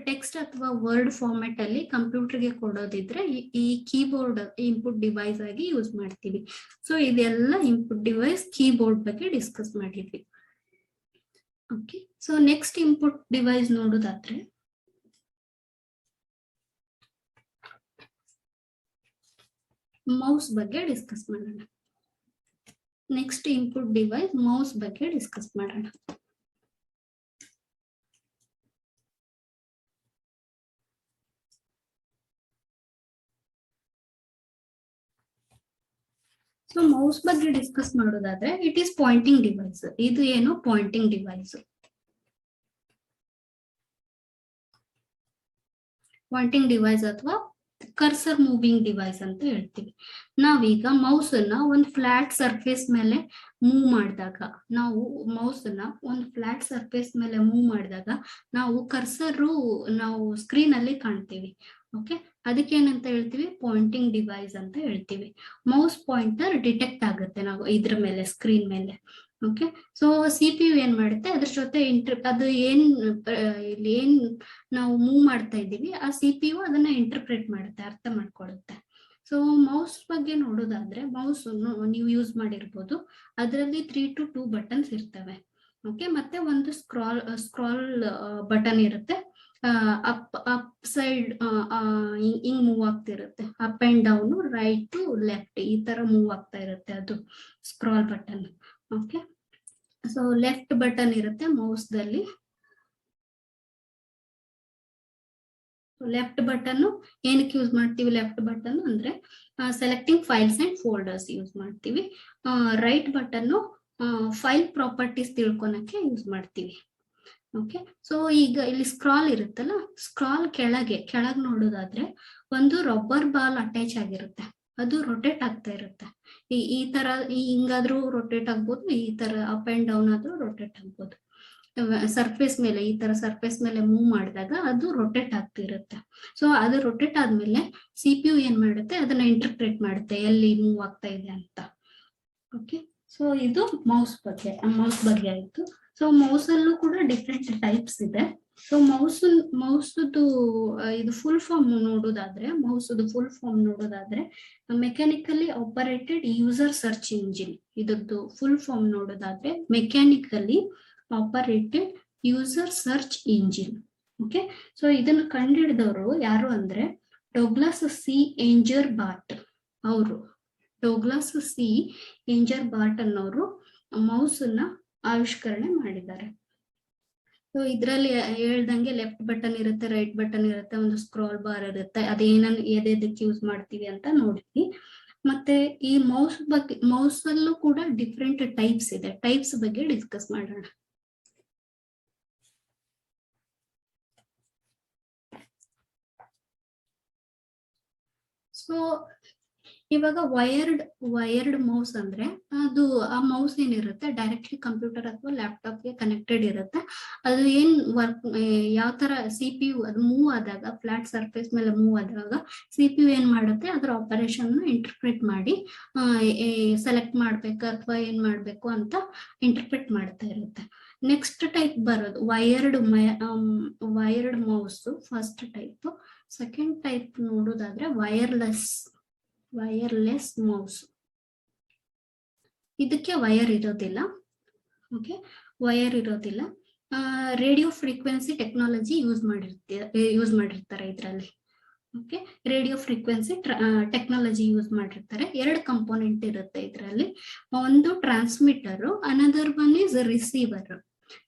ಟೆಕ್ಸ್ಟ್ ಅಥವಾ ವರ್ಡ್ ಫಾರ್ಮೆಟ್ ಅಲ್ಲಿ ಕಂಪ್ಯೂಟರ್ಗೆ ಕೊಡೋದಿದ್ರೆ ಈ ಕೀಬೋರ್ಡ್ ಇನ್ಪುಟ್ ಡಿವೈಸ್ ಆಗಿ ಯೂಸ್ ಮಾಡ್ತೀವಿ. ಸೊ ಇದೆಲ್ಲ ಇನ್ಪುಟ್ ಡಿವೈಸ್ ಕೀಬೋರ್ಡ್ ಬಗ್ಗೆ ಡಿಸ್ಕಸ್ ಮಾಡಿದ್ವಿ. Okay, so next input device ನೋಡೋದಾದ್ರೆ ಮೌಸ್ ಬಗ್ಗೆ ಡಿಸ್ಕಸ್ ಮಾಡೋಣ. ನೆಕ್ಸ್ಟ್ ಇನ್ಪುಟ್ ಡಿವೈಸ್ ಮೌಸ್ ಬಗ್ಗೆ ಡಿಸ್ಕಸ್ ಮಾಡೋಣ. ಸೊ ಮೌಸ್ ಬಗ್ಗೆ ಡಿಸ್ಕಸ್ ಮಾಡೋದಾದ್ರೆ ಇಟ್ ಈಸ್ ಪಾಯಿಂಟಿಂಗ್ ಡಿವೈಸ್. ಇದು ಏನು ಪಾಯಿಂಟಿಂಗ್ ಡಿವೈಸ್. ಪಾಯಿಂಟಿಂಗ್ ಡಿವೈಸ್ ಅಥವಾ ಕರ್ಸರ್ ಮೂವಿಂಗ್ ಡಿವೈಸ್ ಅಂತ ಹೇಳ್ತೀವಿ. ನಾವೀಗ ಮೌಸ್ ಅನ್ನ ಒಂದು ಫ್ಲಾಟ್ ಸರ್ಫೇಸ್ ಮೇಲೆ ಮೂವ್ ಮಾಡಿದಾಗ, ನಾವು ಕರ್ಸರ್ ನಾವು ಸ್ಕ್ರೀನ್ ಅಲ್ಲಿ ಕಾಣ್ತೀವಿ. ಓಕೆ, ಅದಕ್ಕೆ ಏನಂತ ಹೇಳ್ತೀವಿ, ಪಾಯಿಂಟಿಂಗ್ ಡಿವೈಸ್ ಅಂತ ಹೇಳ್ತೀವಿ. ಮೌಸ್ ಪಾಯಿಂಟರ್ ಡಿಟೆಕ್ಟ್ ಆಗುತ್ತೆ ನಾವು ಇದ್ರ ಮೇಲೆ, ಸ್ಕ್ರೀನ್ ಮೇಲೆ. ಓಕೆ, ಸೊ CPU ಏನ್ ಮಾಡುತ್ತೆ, ಅದ್ರ ಜೊತೆ ಅದು ಇಲ್ಲಿ ಏನ್ ನಾವು ಮೂವ್ ಮಾಡ್ತಾ ಇದ್ದೀವಿ, ಆ CPU ಅದನ್ನ ಇಂಟರ್ಪ್ರೆಟ್ ಮಾಡುತ್ತೆ, ಅರ್ಥ ಮಾಡ್ಕೊಳ್ಳುತ್ತೆ. ಸೊ ಮೌಸ್ ಬಗ್ಗೆ ನೋಡೋದಾದ್ರೆ, ಮೌಸ್ ನೀವು ಯೂಸ್ ಮಾಡಿರ್ಬೋದು. ಅದರಲ್ಲಿ 3 to 2 ಬಟನ್ಸ್ ಇರ್ತವೆ. ಓಕೆ, ಮತ್ತೆ ಒಂದು ಸ್ಕ್ರಾಲ್ ಬಟನ್ ಇರುತ್ತೆ. ಅಪ್ ಸೈಡ್ ಹಿಂಗ್ ಮೂವ್ ಆಗ್ತಿರುತ್ತೆ, up and down, right to left, ಈ ತರ ಮೂವ್ ಆಗ್ತಾ ಇರುತ್ತೆ, ಅದು scroll button. Okay, so left button ಇರುತ್ತೆ ಮೌಸ್ ದಲ್ಲಿ. ಲೆಫ್ಟ್ ಬಟನ್ ಏನಕ್ಕೆ ಯೂಸ್ ಮಾಡ್ತೀವಿ? ಲೆಫ್ಟ್ ಬಟನ್ ಅಂದ್ರೆ selecting files and folders use ಮಾಡ್ತೀವಿ. ರೈಟ್ ಬಟನ್ ಫೈಲ್ ಪ್ರಾಪರ್ಟೀಸ್ ತಿಳ್ಕೊಳಕ್ಕೆ ಯೂಸ್ ಮಾಡ್ತೀವಿ. ಓಕೆ, ಸೊ ಈಗ ಇಲ್ಲಿ ಸ್ಕ್ರಾಲ್ ಇರುತ್ತಲ್ಲ, ಸ್ಕ್ರಾಲ್ ಕೆಳಗೆ ನೋಡೋದಾದ್ರೆ ಒಂದು ರಬ್ಬರ್ ಬಾಲ್ ಅಟ್ಯಾಚ್ ಆಗಿರುತ್ತೆ, ಅದು ರೊಟೇಟ್ ಆಗ್ತಾ ಇರುತ್ತೆ. ಈ ತರ ಹಿಂಗಾದ್ರೂ ರೊಟೇಟ್ ಆಗ್ಬೋದು, ಈ ತರ ಅಪ್ ಅಂಡ್ ಡೌನ್ ಆದ್ರೂ ರೊಟೇಟ್ ಆಗ್ಬೋದು. ಸರ್ಫೇಸ್ ಮೇಲೆ, ಈ ತರ ಸರ್ಫೇಸ್ ಮೇಲೆ ಮೂವ್ ಮಾಡಿದಾಗ ಅದು ರೊಟೇಟ್ ಆಗ್ತಿರುತ್ತೆ. ಸೊ ಅದು ರೊಟೇಟ್ ಆದ್ಮೇಲೆ CPU ಏನ್ ಮಾಡುತ್ತೆ, ಅದನ್ನ ಇಂಟರ್ಪ್ರೇಟ್ ಮಾಡುತ್ತೆ ಎಲ್ಲಿ ಮೂವ್ ಆಗ್ತಾ ಇದೆ ಅಂತ. ಓಕೆ, ಸೊ ಇದು ಮೌಸ್ ಬಗ್ಗೆ ಆಯ್ತು. ಸೊ ಮೌಸ್ ಅಲ್ಲೂ ಕೂಡ ಡಿಫ್ರೆಂಟ್ ಟೈಪ್ಸ್ ಇದೆ. ಸೊ ಮೌಸ್ದು ಇದು ಫುಲ್ ಫಾರ್ಮ್ ನೋಡೋದಾದ್ರೆ mechanically operated user search engine. ಇದದ್ದು ಫುಲ್ ಫಾರ್ಮ್ ನೋಡೋದಾದ್ರೆ mechanically operated user search engine. Okay, so ಇದನ್ನು ಕಂಡುಹಿಡಿದವರು ಯಾರು ಅಂದ್ರೆ ಡೊಗ್ಲಾಸ್ ಸಿ ಏಂಜರ್ ಬಾರ್ಟ್ ಅವರು. ಡೊಗ್ಲಾಸ್ ಸಿ ಏಂಜರ್ ಬಾರ್ಟ್ ಅನ್ನೋರು ಮೌಸ್ ಅನ್ನ ಆವಿಷ್ಕರಣೆ ಮಾಡಿದ್ದಾರೆ. ಸೊ ಇದ್ರಲ್ಲಿ ಹೇಳ್ದಂಗೆ ಲೆಫ್ಟ್ ಬಟನ್ ಇರುತ್ತೆ, ರೈಟ್ ಬಟನ್ ಇರುತ್ತೆ, ಒಂದು ಸ್ಕ್ರಾಲ್ ಬಾರ್ ಇರುತ್ತೆ. ಎದಕ್ಕೆ ಯೂಸ್ ಮಾಡ್ತೀವಿ ಅಂತ ನೋಡಿದ್ವಿ. ಮತ್ತೆ ಈ ಮೌಸ್ ಅಲ್ಲೂ ಕೂಡ ಡಿಫ್ರೆಂಟ್ ಟೈಪ್ಸ್ ಇದೆ. ಟೈಪ್ಸ್ ಬಗ್ಗೆ ಡಿಸ್ಕಸ್ ಮಾಡೋಣ. ಸೊ ಇವಾಗ ವೈರ್ಡ್ ಮೌಸ್ ಅಂದ್ರೆ ಅದು ಆ ಮೌಸ್ ಏನಿರುತ್ತೆ ಡೈರೆಕ್ಟ್ಲಿ ಕಂಪ್ಯೂಟರ್ ಅಥವಾ ಲ್ಯಾಪ್ಟಾಪ್ಗೆ ಕನೆಕ್ಟೆಡ್ ಇರುತ್ತೆ. ಅದು ಏನ್ ವರ್ಕ್, ಯಾವ ತರ CPU ಅದು ಮೂವ್ ಆದಾಗ, ಫ್ಲಾಟ್ ಸರ್ಫೇಸ್ ಮೇಲೆ ಮೂವ್ ಆದಾಗ CPU ಏನ್ ಮಾಡುತ್ತೆ, ಅದರ ಆಪರೇಷನ್ ಇಂಟರ್ಪ್ರೆಟ್ ಮಾಡಿ ಸೆಲೆಕ್ಟ್ ಮಾಡ್ಬೇಕು ಅಥವಾ ಏನ್ ಮಾಡ್ಬೇಕು ಅಂತ ಇಂಟರ್ಪ್ರೆಟ್ ಮಾಡ್ತಾ ಇರುತ್ತೆ. ನೆಕ್ಸ್ಟ್ ಟೈಪ್ ಬರೋದು wired mouse, first type. Second type ನೋಡೋದಾದ್ರೆ ವೈರ್ಲೆಸ್ ಮೌಸ್. ಇದಕ್ಕೆ ವೈರ್ ಇರೋದಿಲ್ಲ. ಓಕೆ, ವೈರ್ ಇರೋದಿಲ್ಲ. ರೇಡಿಯೋ ಫ್ರೀಕ್ವೆನ್ಸಿ ಟೆಕ್ನಾಲಜಿ ಯೂಸ್ ಮಾಡಿರ್ತಾರೆ ಇದರಲ್ಲಿ. Okay, radio frequency technology use ಮಾಡಿರ್ತಾರೆ. 2 ಕಂಪೋನೆಂಟ್ ಇರುತ್ತೆ ಇದರಲ್ಲಿ. ಒಂದು transmitter, another one is receiver.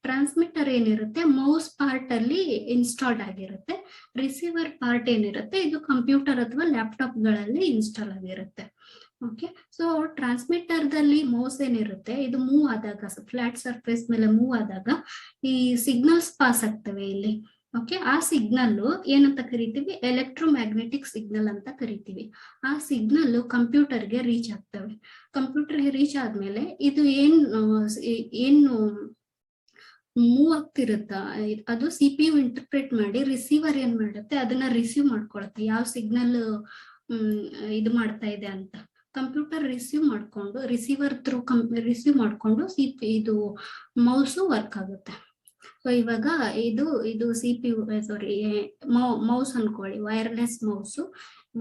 Transmitter ಏನಿರುತ್ತೆ ಮೌಸ್ ಪಾರ್ಟ್ ಅಲ್ಲಿ ಇನ್ಸ್ಟಾಲ್ಡ್ ಆಗಿರುತ್ತೆ. ರಿಸೀವರ್ ಪಾರ್ಟ್ ಏನಿರುತ್ತೆ ಇದು ಕಂಪ್ಯೂಟರ್ ಅಥವಾ ಲ್ಯಾಪ್ಟಾಪ್ ಗಳಲ್ಲಿ ಇನ್ಸ್ಟಾಲ್ ಆಗಿರುತ್ತೆ. ಓಕೆ, ಸೊ ಟ್ರಾನ್ಸ್ಮಿಟರ್ ದಲ್ಲಿ ಮೌಸ್ ಏನಿರುತ್ತೆ ಇದು ಮೂವ್ ಆದಾಗ, ಫ್ಲಾಟ್ ಸರ್ಫೇಸ್ ಮೇಲೆ ಮೂವ್ ಆದಾಗ ಈ ಸಿಗ್ನಲ್ಸ್ ಪಾಸ್ ಆಗ್ತವೆ ಇಲ್ಲಿ. ಓಕೆ, ಆ ಸಿಗ್ನಲ್ ಏನಂತ ಕರಿತೀವಿ, ಎಲೆಕ್ಟ್ರೋಮ್ಯಾಗ್ನೆಟಿಕ್ ಸಿಗ್ನಲ್ ಅಂತ ಕರಿತೀವಿ. ಆ ಸಿಗ್ನಲ್ ಕಂಪ್ಯೂಟರ್ಗೆ ರೀಚ್ ಆಗ್ತವೆ. ಕಂಪ್ಯೂಟರ್ಗೆ ರೀಚ್ ಆದ್ಮೇಲೆ ಇದು ಏನು ಮೂವ್ ಆಗ್ತಿರುತ್ತ, ಅದು CPU ಇಂಟರ್ಪ್ರೇಟ್ ಮಾಡಿ ರಿಸೀವರ್ ಏನ್ ಮಾಡುತ್ತೆ, ಅದನ್ನ ರಿಸೀವ್ ಮಾಡ್ಕೊಳುತ್ತೆ. ಯಾವ ಸಿಗ್ನಲ್ ಇದು ಮಾಡ್ತಾ ಇದೆ ಅಂತ ಕಂಪ್ಯೂಟರ್ ರಿಸೀವರ್ ಥ್ರೂ ರಿಸೀವ್ ಮಾಡ್ಕೊಂಡು ಇದು ಮೌಸ್ ವರ್ಕ್ ಆಗುತ್ತೆ. ಸೊ ಇವಾಗ ಇದು CPU ಮೌಸ್ ಅನ್ಕೊಳ್ಳಿ, ವೈರ್ಲೆಸ್ ಮೌಸ್.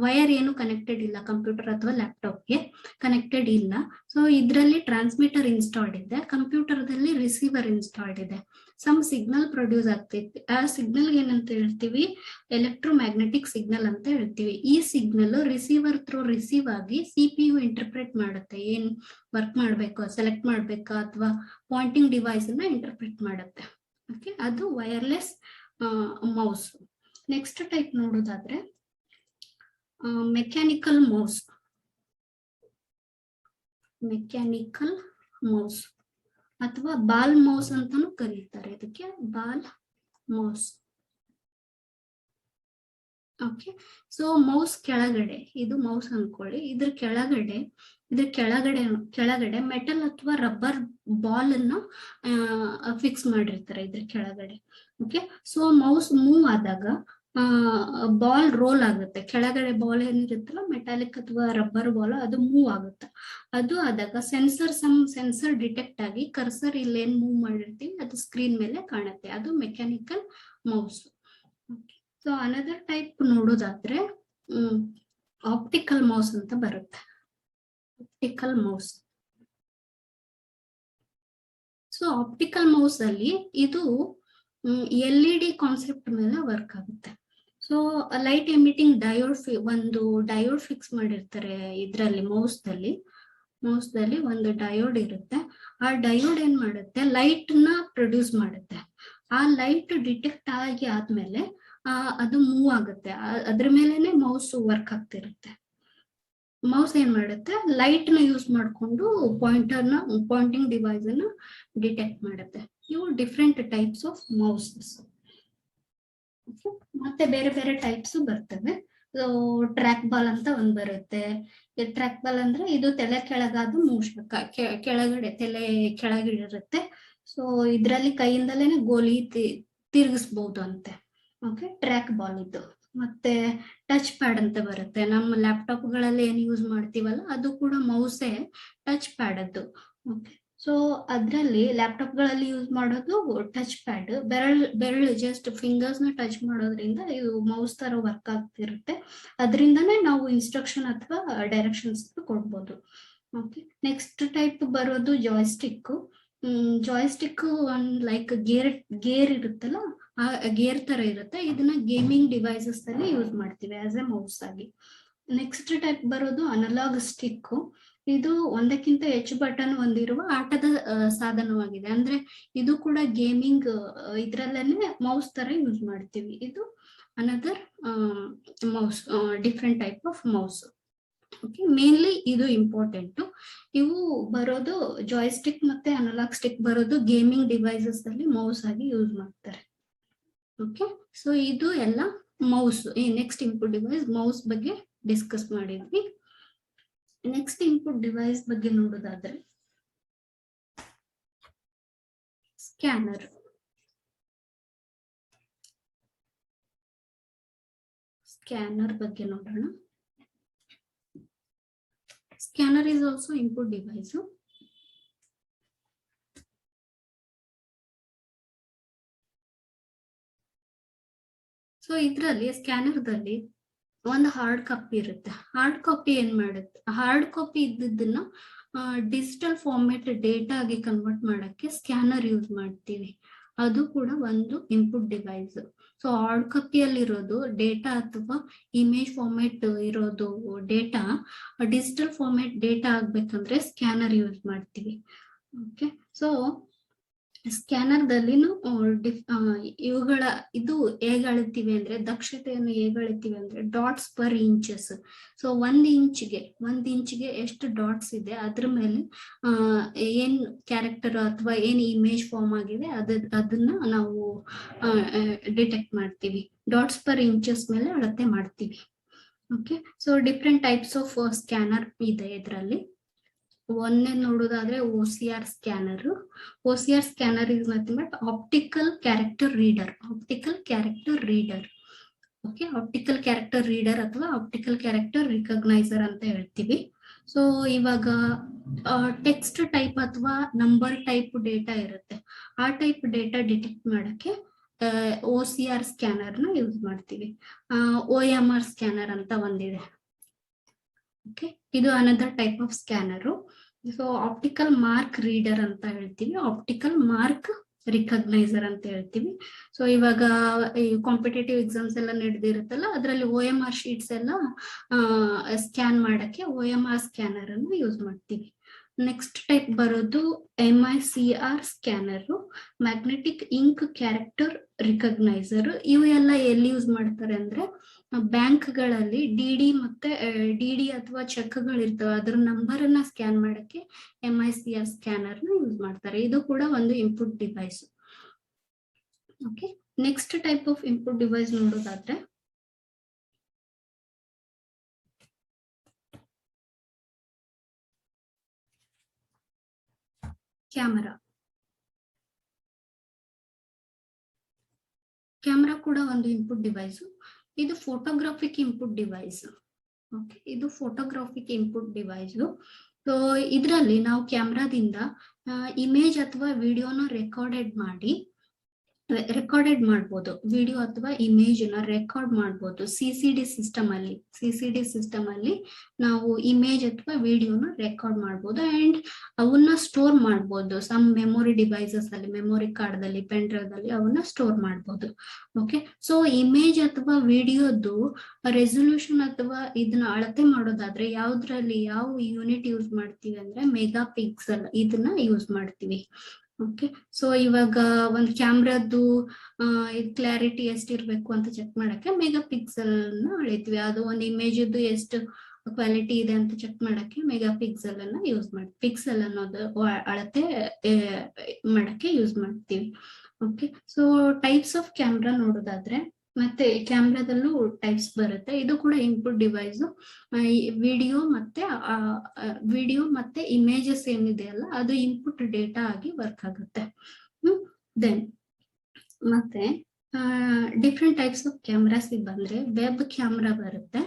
ವೈರ್ ಏನು ಕನೆಕ್ಟೆಡ್ ಇಲ್ಲ, ಕಂಪ್ಯೂಟರ್ ಅಥವಾ ಲ್ಯಾಪ್ಟಾಪ್ಗೆ ಕನೆಕ್ಟೆಡ್ ಇಲ್ಲ. ಸೊ ಇದರಲ್ಲಿ ಟ್ರಾನ್ಸ್ಮಿಟರ್ ಇನ್ಸ್ಟಾಲ್ಡ್ ಇದೆ, ಕಂಪ್ಯೂಟರ್ದಲ್ಲಿ ರಿಸೀವರ್ ಇನ್ಸ್ಟಾಲ್ಡ್ ಇದೆ. ಸಮ್ ಸಿಗ್ನಲ್ ಪ್ರೊಡ್ಯೂಸ್ ಆಗ್ತೈತಿ. ಆ ಸಿಗ್ನಲ್ ಏನಂತ ಹೇಳ್ತೀವಿ, ಎಲೆಕ್ಟ್ರೋಮ್ಯಾಗ್ನೆಟಿಕ್ ಸಿಗ್ನಲ್ ಅಂತ ಹೇಳ್ತೀವಿ. ಈ ಸಿಗ್ನಲ್ ರಿಸೀವರ್ ಥ್ರೂ ರಿಸೀವ್ ಆಗಿ CPU ಇಂಟರ್ಪ್ರೆಟ್ ಮಾಡುತ್ತೆ, ಏನ್ ವರ್ಕ್ ಮಾಡ್ಬೇಕು, ಸೆಲೆಕ್ಟ್ ಮಾಡ್ಬೇಕಾ ಅಥವಾ ಪಾಯಿಂಟಿಂಗ್ ಡಿವೈಸ್ ಅನ್ನ ಇಂಟರ್ಪ್ರೆಟ್ ಮಾಡುತ್ತೆ. ಓಕೆ, ಅದು ವೈರ್ಲೆಸ್ ಮೌಸ್. ನೆಕ್ಸ್ಟ್ ಟೈಪ್ ನೋಡೋದಾದ್ರೆ ಮೆಕ್ಯಾನಿಕಲ್ ಮೌಸ್ ಅಥವಾ ಬಾಲ್ ಮೌಸ್ ಅಂತಾನು ಕರೀತಾರೆ. ಇದಕ್ಕೆ ball mouse. Okay. So mouse ಕೆಳಗಡೆ, ಇದು ಮೌಸ್ ಅನ್ಕೊಳ್ಳಿ, ಇದ್ರ ಕೆಳಗಡೆ ಮೆಟಲ್ ಅಥವಾ ರಬ್ಬರ್ ಬಾಲ್ ಅನ್ನು ಫಿಕ್ಸ್ ಮಾಡಿರ್ತಾರೆ ಇದ್ರ ಕೆಳಗಡೆ. ಓಕೆ. ಸೊ ಮೌಸ್ ಮೂವ್ ಆದಾಗ ಬಾಲ್ ರೋಲ್ ಆಗುತ್ತೆ. ಕೆಳಗಡೆ ಬಾಲ್ ಏನಿರುತ್ತಲ್ಲ ಮೆಟಾಲಿಕ್ ಅಥವಾ ರಬ್ಬರ್ ಬಾಲ್, ಅದು ಮೂವ್ ಆಗುತ್ತೆ. ಅದು ಆದಾಗ ಸೆನ್ಸರ್ ಡಿಟೆಕ್ಟ್ ಆಗಿ ಕರ್ಸರ್ ಇಲ್ಲಿ ಏನ್ ಮೂವ್ ಮಾಡಿರ್ತೀವಿ ಅದು ಸ್ಕ್ರೀನ್ ಮೇಲೆ ಕಾಣುತ್ತೆ. ಅದು mechanical mouse. So another type ನೋಡೋದಾದ್ರೆ ಆಪ್ಟಿಕಲ್ ಮೌಸ್ ಅಂತ ಬರುತ್ತೆ. Optical mouse. So optical mouse ಅಲ್ಲಿ ಇದು LED ಕಾನ್ಸೆಪ್ಟ್ ಮೇಲೆ ವರ್ಕ್ ಆಗುತ್ತೆ. ಸೊ ಲೈಟ್ ಎಮಿಟಿಂಗ್ ಒಂದು ಡಯೋಡ್ ಫಿಕ್ಸ್ ಮಾಡಿರ್ತಾರೆ ಇದ್ರಲ್ಲಿ ಮೌಸ್ದಲ್ಲಿ ಒಂದು ಡಯೋಡ್ ಇರುತ್ತೆ. ಆ ಡಯೋಡ್ ಏನ್ ಮಾಡುತ್ತೆ, ಲೈಟ್ ನ ಪ್ರೊಡ್ಯೂಸ್ ಮಾಡುತ್ತೆ. ಆ ಲೈಟ್ ಡಿಟೆಕ್ಟ್ ಆದ್ಮೇಲೆ ಅದು ಮೂವ್ ಆಗುತ್ತೆ. ಅದ್ರ ಮೇಲೆನೆ ಮೌಸ್ ವರ್ಕ್ ಆಗ್ತಿರುತ್ತೆ. ಮೌಸ್ ಏನ್ ಮಾಡುತ್ತೆ, ಲೈಟ್ ನ ಯೂಸ್ ಮಾಡ್ಕೊಂಡು ಪಾಯಿಂಟಿಂಗ್ ಡಿವೈಸ್ ಅನ್ನ ಡಿಟೆಕ್ಟ್ ಮಾಡುತ್ತೆ. ಇವು ಡಿಫ್ರೆಂಟ್ ಟೈಪ್ಸ್ ಆಫ್ ಮೌಸಸ್. ಮತ್ತೆ ಬೇರೆ ಬೇರೆ ಟೈಪ್ಸ್ ಬರ್ತವೆ. ಟ್ರ್ಯಾಕ್ ಬಾಲ್ ಅಂತ ಒಂದ್ ಬರುತ್ತೆ. ಟ್ರ್ಯಾಕ್ ಬಾಲ್ ಅಂದ್ರೆ ಇದು ತಲೆ ಕೆಳಗಾದ್ರೂ ಮೂವ್ಸ್ಬೇಕ, ತಲೆ ಕೆಳಗಿರುತ್ತೆ. ಸೊ ಇದ್ರಲ್ಲಿ ಕೈಯಿಂದಲೇನೆ ಗೋಲಿ ತಿರುಗಿಸ್ಬಹುದು ಅಂತೆ. ಓಕೆ, ಟ್ರ್ಯಾಕ್ ಬಾಲ್ ಇದು. ಮತ್ತೆ ಟಚ್ ಪ್ಯಾಡ್ ಅಂತ ಬರುತ್ತೆ. ನಮ್ಮ ಲ್ಯಾಪ್ಟಾಪ್ ಗಳಲ್ಲಿ ಏನ್ ಯೂಸ್ ಮಾಡ್ತೀವಲ್ಲ ಅದು ಕೂಡ ಮೌಸೇ, ಟಚ್ ಪ್ಯಾಡ್ ಅದು. ಓಕೆ. ಸೊ ಅದ್ರಲ್ಲಿ ಲ್ಯಾಪ್ಟಾಪ್ ಗಳಲ್ಲಿ ಯೂಸ್ ಮಾಡೋದು ಟಚ್ ಪ್ಯಾಡ್. ಬೆರಳು ಜಸ್ಟ್ ಫಿಂಗರ್ಸ್ ನ ಟಚ್ ಮಾಡೋದ್ರಿಂದ ಇದು ಮೌಸ್ ತರ ವರ್ಕ್ ಆಗ್ತಿರುತ್ತೆ. ಅದರಿಂದನೇ ನಾವು ಇನ್ಸ್ಟ್ರಕ್ಷನ್ ಅಥವಾ ಡೈರೆಕ್ಷನ್ಸ್ ಕೊಡ್ಬೋದು. ಓಕೆ. ನೆಕ್ಸ್ಟ್ ಟೈಪ್ ಬರೋದು ಜಾಯ್ಸ್ಟಿಕ್. ಜಾಯ್ಸ್ಟಿಕ್ ಲೈಕ್ ಗೇರ್ ಇರುತ್ತಲ್ಲ, ಆ ಗೇರ್ ತರ ಇರುತ್ತೆ. ಇದನ್ನ ಗೇಮಿಂಗ್ ಡಿವೈಸಸ್ ಅಲ್ಲಿ ಯೂಸ್ ಮಾಡ್ತೀವಿ ಆಸ್ ಎ ಮೌಸ್ ಆಗಿ. ನೆಕ್ಸ್ಟ್ ಟೈಪ್ ಬರೋದು ಅನಲಾಗ್ ಸ್ಟಿಕ್. ಇದು ಒಂದಕ್ಕಿಂತ ಹೆಚ್ಚು ಬಟನ್ ಹೊಂದಿರುವ ಆಟದ ಸಾಧನವಾಗಿದೆ. ಅಂದ್ರೆ ಇದು ಕೂಡ ಗೇಮಿಂಗ್ ಇದ್ರಲ್ಲೇನೆ ಮೌಸ್ ತರ ಯೂಸ್ ಮಾಡ್ತೀವಿ. ಇದು another mouse, different type of mouse. Okay, mainly ಇದು ಇಂಪಾರ್ಟೆಂಟ್. ಇವು ಬರೋದು ಜಾಯ್ಸ್ಟಿಕ್ ಮತ್ತೆ ಅನಲಾಗ್ ಸ್ಟಿಕ್ ಬರೋದು ಗೇಮಿಂಗ್ ಡಿವೈಸಸ್ ಅಲ್ಲಿ ಮೌಸ್ ಆಗಿ ಯೂಸ್ ಮಾಡ್ತಾರೆ. ಓಕೆ. ಸೊ ಇದು ಎಲ್ಲ mouse. Next input device mouse ಬಗ್ಗೆ ಡಿಸ್ಕಸ್ ಮಾಡಿದ್ವಿ. ನೆಕ್ಸ್ಟ್ ಇನ್ಪುಟ್ ಡಿವೈಸ್ ಬಗ್ಗೆ ನೋಡೋದಾದ್ರೆ ಸ್ಕ್ಯಾನರ್. ಸ್ಕ್ಯಾನರ್ ಬಗ್ಗೆ ನೋಡೋಣ. Scanner is also input device. So ಇದ್ರಲ್ಲಿ ಸ್ಕ್ಯಾನರ್ದಲ್ಲಿ ಒಂದು ಹಾರ್ಡ್ ಕಾಪಿ ಇರುತ್ತೆ. ಹಾರ್ಡ್ ಕಾಪಿ ಏನ್ ಮಾಡುತ್ತೆ, ಹಾರ್ಡ್ ಕಾಪಿ ಇದ್ದದನ್ನ ಡಿಜಿಟಲ್ ಫಾರ್ಮೆಟ್ ಡೇಟಾ ಆಗಿ ಕನ್ವರ್ಟ್ ಮಾಡಕ್ಕೆ ಸ್ಕ್ಯಾನರ್ ಯೂಸ್ ಮಾಡ್ತೀವಿ. ಅದು ಕೂಡ ಒಂದು ಇನ್ಪುಟ್ ಡಿವೈಸ್. ಸೊ ಹಾರ್ಡ್ ಕಾಪಿಯಲ್ಲಿರೋದು ಡೇಟಾ ಅಥವಾ ಇಮೇಜ್ ಫಾರ್ಮೆಟ್ ಇರೋದು ಡೇಟಾ ಡಿಜಿಟಲ್ ಫಾರ್ಮೆಟ್ ಡೇಟಾ ಆಗ್ಬೇಕಂದ್ರೆ ಸ್ಕ್ಯಾನರ್ ಯೂಸ್ ಮಾಡ್ತೀವಿ. ಓಕೆ. ಸೊ ಸ್ಕ್ಯಾನರ್ ದಲ್ಲಿನೂ ಇವುಗಳ ಇದು ಹೇಗೆ ಅಳಿತೀವಿ ಅಂದ್ರೆ, ದಕ್ಷತೆಯನ್ನು ಹೇಗೆ ಅಳಿತೀವಿ ಅಂದ್ರೆ ಡಾಟ್ಸ್ ಪರ್ ಇಂಚಸ್. ಸೊ ಒಂದ್ ಇಂಚ್ಗೆ ಎಷ್ಟು ಡಾಟ್ಸ್ ಇದೆ ಅದ್ರ ಮೇಲೆ ಏನ್ ಕ್ಯಾರೆಕ್ಟರ್ ಅಥವಾ ಏನ್ ಇಮೇಜ್ ಫಾರ್ಮ್ ಆಗಿದೆ ಅದನ್ನ ನಾವು ಡಿಟೆಕ್ಟ್ ಮಾಡ್ತೀವಿ. ಡಾಟ್ಸ್ ಪರ್ ಇಂಚಸ್ ಮೇಲೆ ಅಳತೆ ಮಾಡ್ತೀವಿ. Okay. So different types of scanner ಇದೆ ಇದರಲ್ಲಿ. ಒಂದೇ ನೋಡೋದಾದ್ರೆ OCR scanner. OCR scanner is nothing but optical character reader. Okay, optical character reader ಅಥವಾ ಆಪ್ಟಿಕಲ್ ಕ್ಯಾರೆಕ್ಟರ್ ರಿಕಗ್ನೈಸರ್ ಅಂತ ಹೇಳ್ತೀವಿ. ಸೊ ಇವಾಗ ಟೆಕ್ಸ್ಟ್ ಟೈಪ್ ಅಥವಾ ನಂಬರ್ ಟೈಪ್ ಡೇಟಾ ಇರುತ್ತೆ. ಆ ಟೈಪ್ ಡೇಟಾ ಡಿಟೆಕ್ಟ್ ಮಾಡಕ್ಕೆ OCR ಸ್ಕ್ಯಾನರ್ ನ ಯೂಸ್ ಮಾಡ್ತೀವಿ. OMR ಸ್ಕ್ಯಾನರ್ ಅಂತ ಒಂದಿದೆ. ಓಕೆ, ಇದು another type of scanner. So optical mark reader ಅಂತ ಹೇಳ್ತೀವಿ, ಆಪ್ಟಿಕಲ್ ಮಾರ್ಕ್ ರಿಕಗ್ನೈಸರ್ ಅಂತ ಹೇಳ್ತೀವಿ. ಸೊ ಇವಾಗ ಈ ಕಾಂಪಿಟೇಟಿವ್ ಎಕ್ಸಾಮ್ಸ್ ಎಲ್ಲ ನಡೆದಿರುತ್ತಲ್ಲ, ಅದರಲ್ಲಿ OMR ಶೀಟ್ಸ್ ಎಲ್ಲ ಸ್ಕ್ಯಾನ್ ಮಾಡಕ್ಕೆ OMR ಸ್ಕ್ಯಾನರ್ ಅನ್ನು ಯೂಸ್ ಮಾಡ್ತೀವಿ. ನೆಕ್ಸ್ಟ್ ಟೈಪ್ ಬರೋದು MICR scanner, magnetic ink character recogniser. ಇವು ಎಲ್ಲ ಎಲ್ಲಿ ಯೂಸ್ ಮಾಡ್ತಾರೆ ಅಂದ್ರೆ ಬ್ಯಾಂಕ್ಗಳಲ್ಲಿ ಡಿಡಿ ಅಥವಾ ಚೆಕ್ಗಳಿರ್ತವೆ, ಅದ್ರ ನಂಬರ್ ಅನ್ನ ಸ್ಕ್ಯಾನ್ ಮಾಡಕ್ಕೆ MICR ಸ್ಕ್ಯಾನರ್ ನ ಯೂಸ್ ಮಾಡ್ತಾರೆ. ಇದು ಕೂಡ ಒಂದು input device. Okay, next type of input device ನೋಡೋದಾದ್ರೆ ಕ್ಯಾಮರಾ ಕೂಡ ಒಂದು ಇನ್ಪುಟ್ ಡಿವೈಸ್. ಇದು ಫೋಟೋಗ್ರಾಫಿಕ್ ಇನ್ಪುಟ್ ಡಿವೈಸ್. ಓಕೆ, ಇದು ಫೋಟೋಗ್ರಾಫಿಕ್ ಇನ್ಪುಟ್ ಡಿವೈಸ್. ಸೊ ಇದರಲ್ಲಿ ನಾವು ಕ್ಯಾಮ್ರಾದಿಂದ ಇಮೇಜ್ ಅಥವಾ ವಿಡಿಯೋನ ರೆಕಾರ್ಡ್ ಮಾಡ್ಬೋದು. ವಿಡಿಯೋ ಅಥವಾ ಇಮೇಜ್ ನ ರೆಕಾರ್ಡ್ ಮಾಡ್ಬೋದು. ಸಿಸಿಡಿ ಸಿಸ್ಟಮ್ ಅಲ್ಲಿ ನಾವು ಇಮೇಜ್ ಅಥವಾ ವಿಡಿಯೋನ ರೆಕಾರ್ಡ್ ಮಾಡ್ಬೋದು ಅಂಡ್ ಅವನ್ನ ಸ್ಟೋರ್ ಮಾಡ್ಬೋದು. ಸಮ್ ಮೆಮೊರಿ ಡಿವೈಸಸ್ ಅಲ್ಲಿ, ಮೆಮೊರಿ ಕಾರ್ಡ್ ದಲ್ಲಿ, ಪೆನ್ ಡ್ರೈವ್ ಅಲ್ಲಿ ಅವನ್ನ ಸ್ಟೋರ್ ಮಾಡ್ಬೋದು. ಓಕೆ, ಸೊ ಇಮೇಜ್ ಅಥವಾ ವಿಡಿಯೋದು ರೆಸೊಲ್ಯೂಷನ್ ಅಥವಾ ಇದನ್ನ ಅಳತೆ ಮಾಡೋದಾದ್ರೆ ಯಾವ ಯೂನಿಟ್ ಯೂಸ್ ಮಾಡ್ತೀವಿ ಅಂದ್ರೆ ಮೆಗಾ ಪಿಕ್ಸೆಲ್ ಇದನ್ನ ಯೂಸ್ ಮಾಡ್ತೀವಿ. ಓಕೆ, ಸೊ ಇವಾಗ ಒಂದು ಕ್ಯಾಮ್ರಾದ್ದು ಕ್ಲಾರಿಟಿ ಎಷ್ಟಿರ್ಬೇಕು ಅಂತ ಚೆಕ್ ಮಾಡಕ್ಕೆ ಮೆಗಾ ಪಿಕ್ಸೆಲ್ ನ ಅಳಿತೀವಿ. ಅದು ಒಂದು ಇಮೇಜ್ ಎಷ್ಟು ಕ್ವಾಲಿಟಿ ಇದೆ ಅಂತ ಚೆಕ್ ಮಾಡಕ್ಕೆ ಮೆಗಾ ಪಿಕ್ಸೆಲ್ ಅನ್ನ ಯೂಸ್ ಮಾಡ್ತೀವಿ. ಪಿಕ್ಸೆಲ್ ಅನ್ನೋದು ಅಳತೆ ಮಾಡಕ್ಕೆ ಯೂಸ್ ಮಾಡ್ತೀವಿ. Okay, so types of camera ನೋಡೋದಾದ್ರೆ ಮತ್ತೆ ಕ್ಯಾಮ್ರಾದಲ್ಲೂ ಟೈಪ್ಸ್ ಬರುತ್ತೆ. ಇದು ಕೂಡ ಇನ್ಪುಟ್ ಡಿವೈಸ್. ವಿಡಿಯೋ ಮತ್ತೆ ಇಮೇಜಸ್ ಏನಿದೆ ಅಲ್ಲ ಅದು ಇನ್ಪುಟ್ ಡೇಟಾ ಆಗಿ ವರ್ಕ್ ಆಗುತ್ತೆ. ದೆನ್ ಮತ್ತೆ ಡಿಫ್ರೆಂಟ್ ಟೈಪ್ಸ್ ಆಫ್ ಕ್ಯಾಮ್ರಾಸ್ ಬಂದ್ರೆ ವೆಬ್ ಕ್ಯಾಮ್ರಾ ಬರುತ್ತೆ,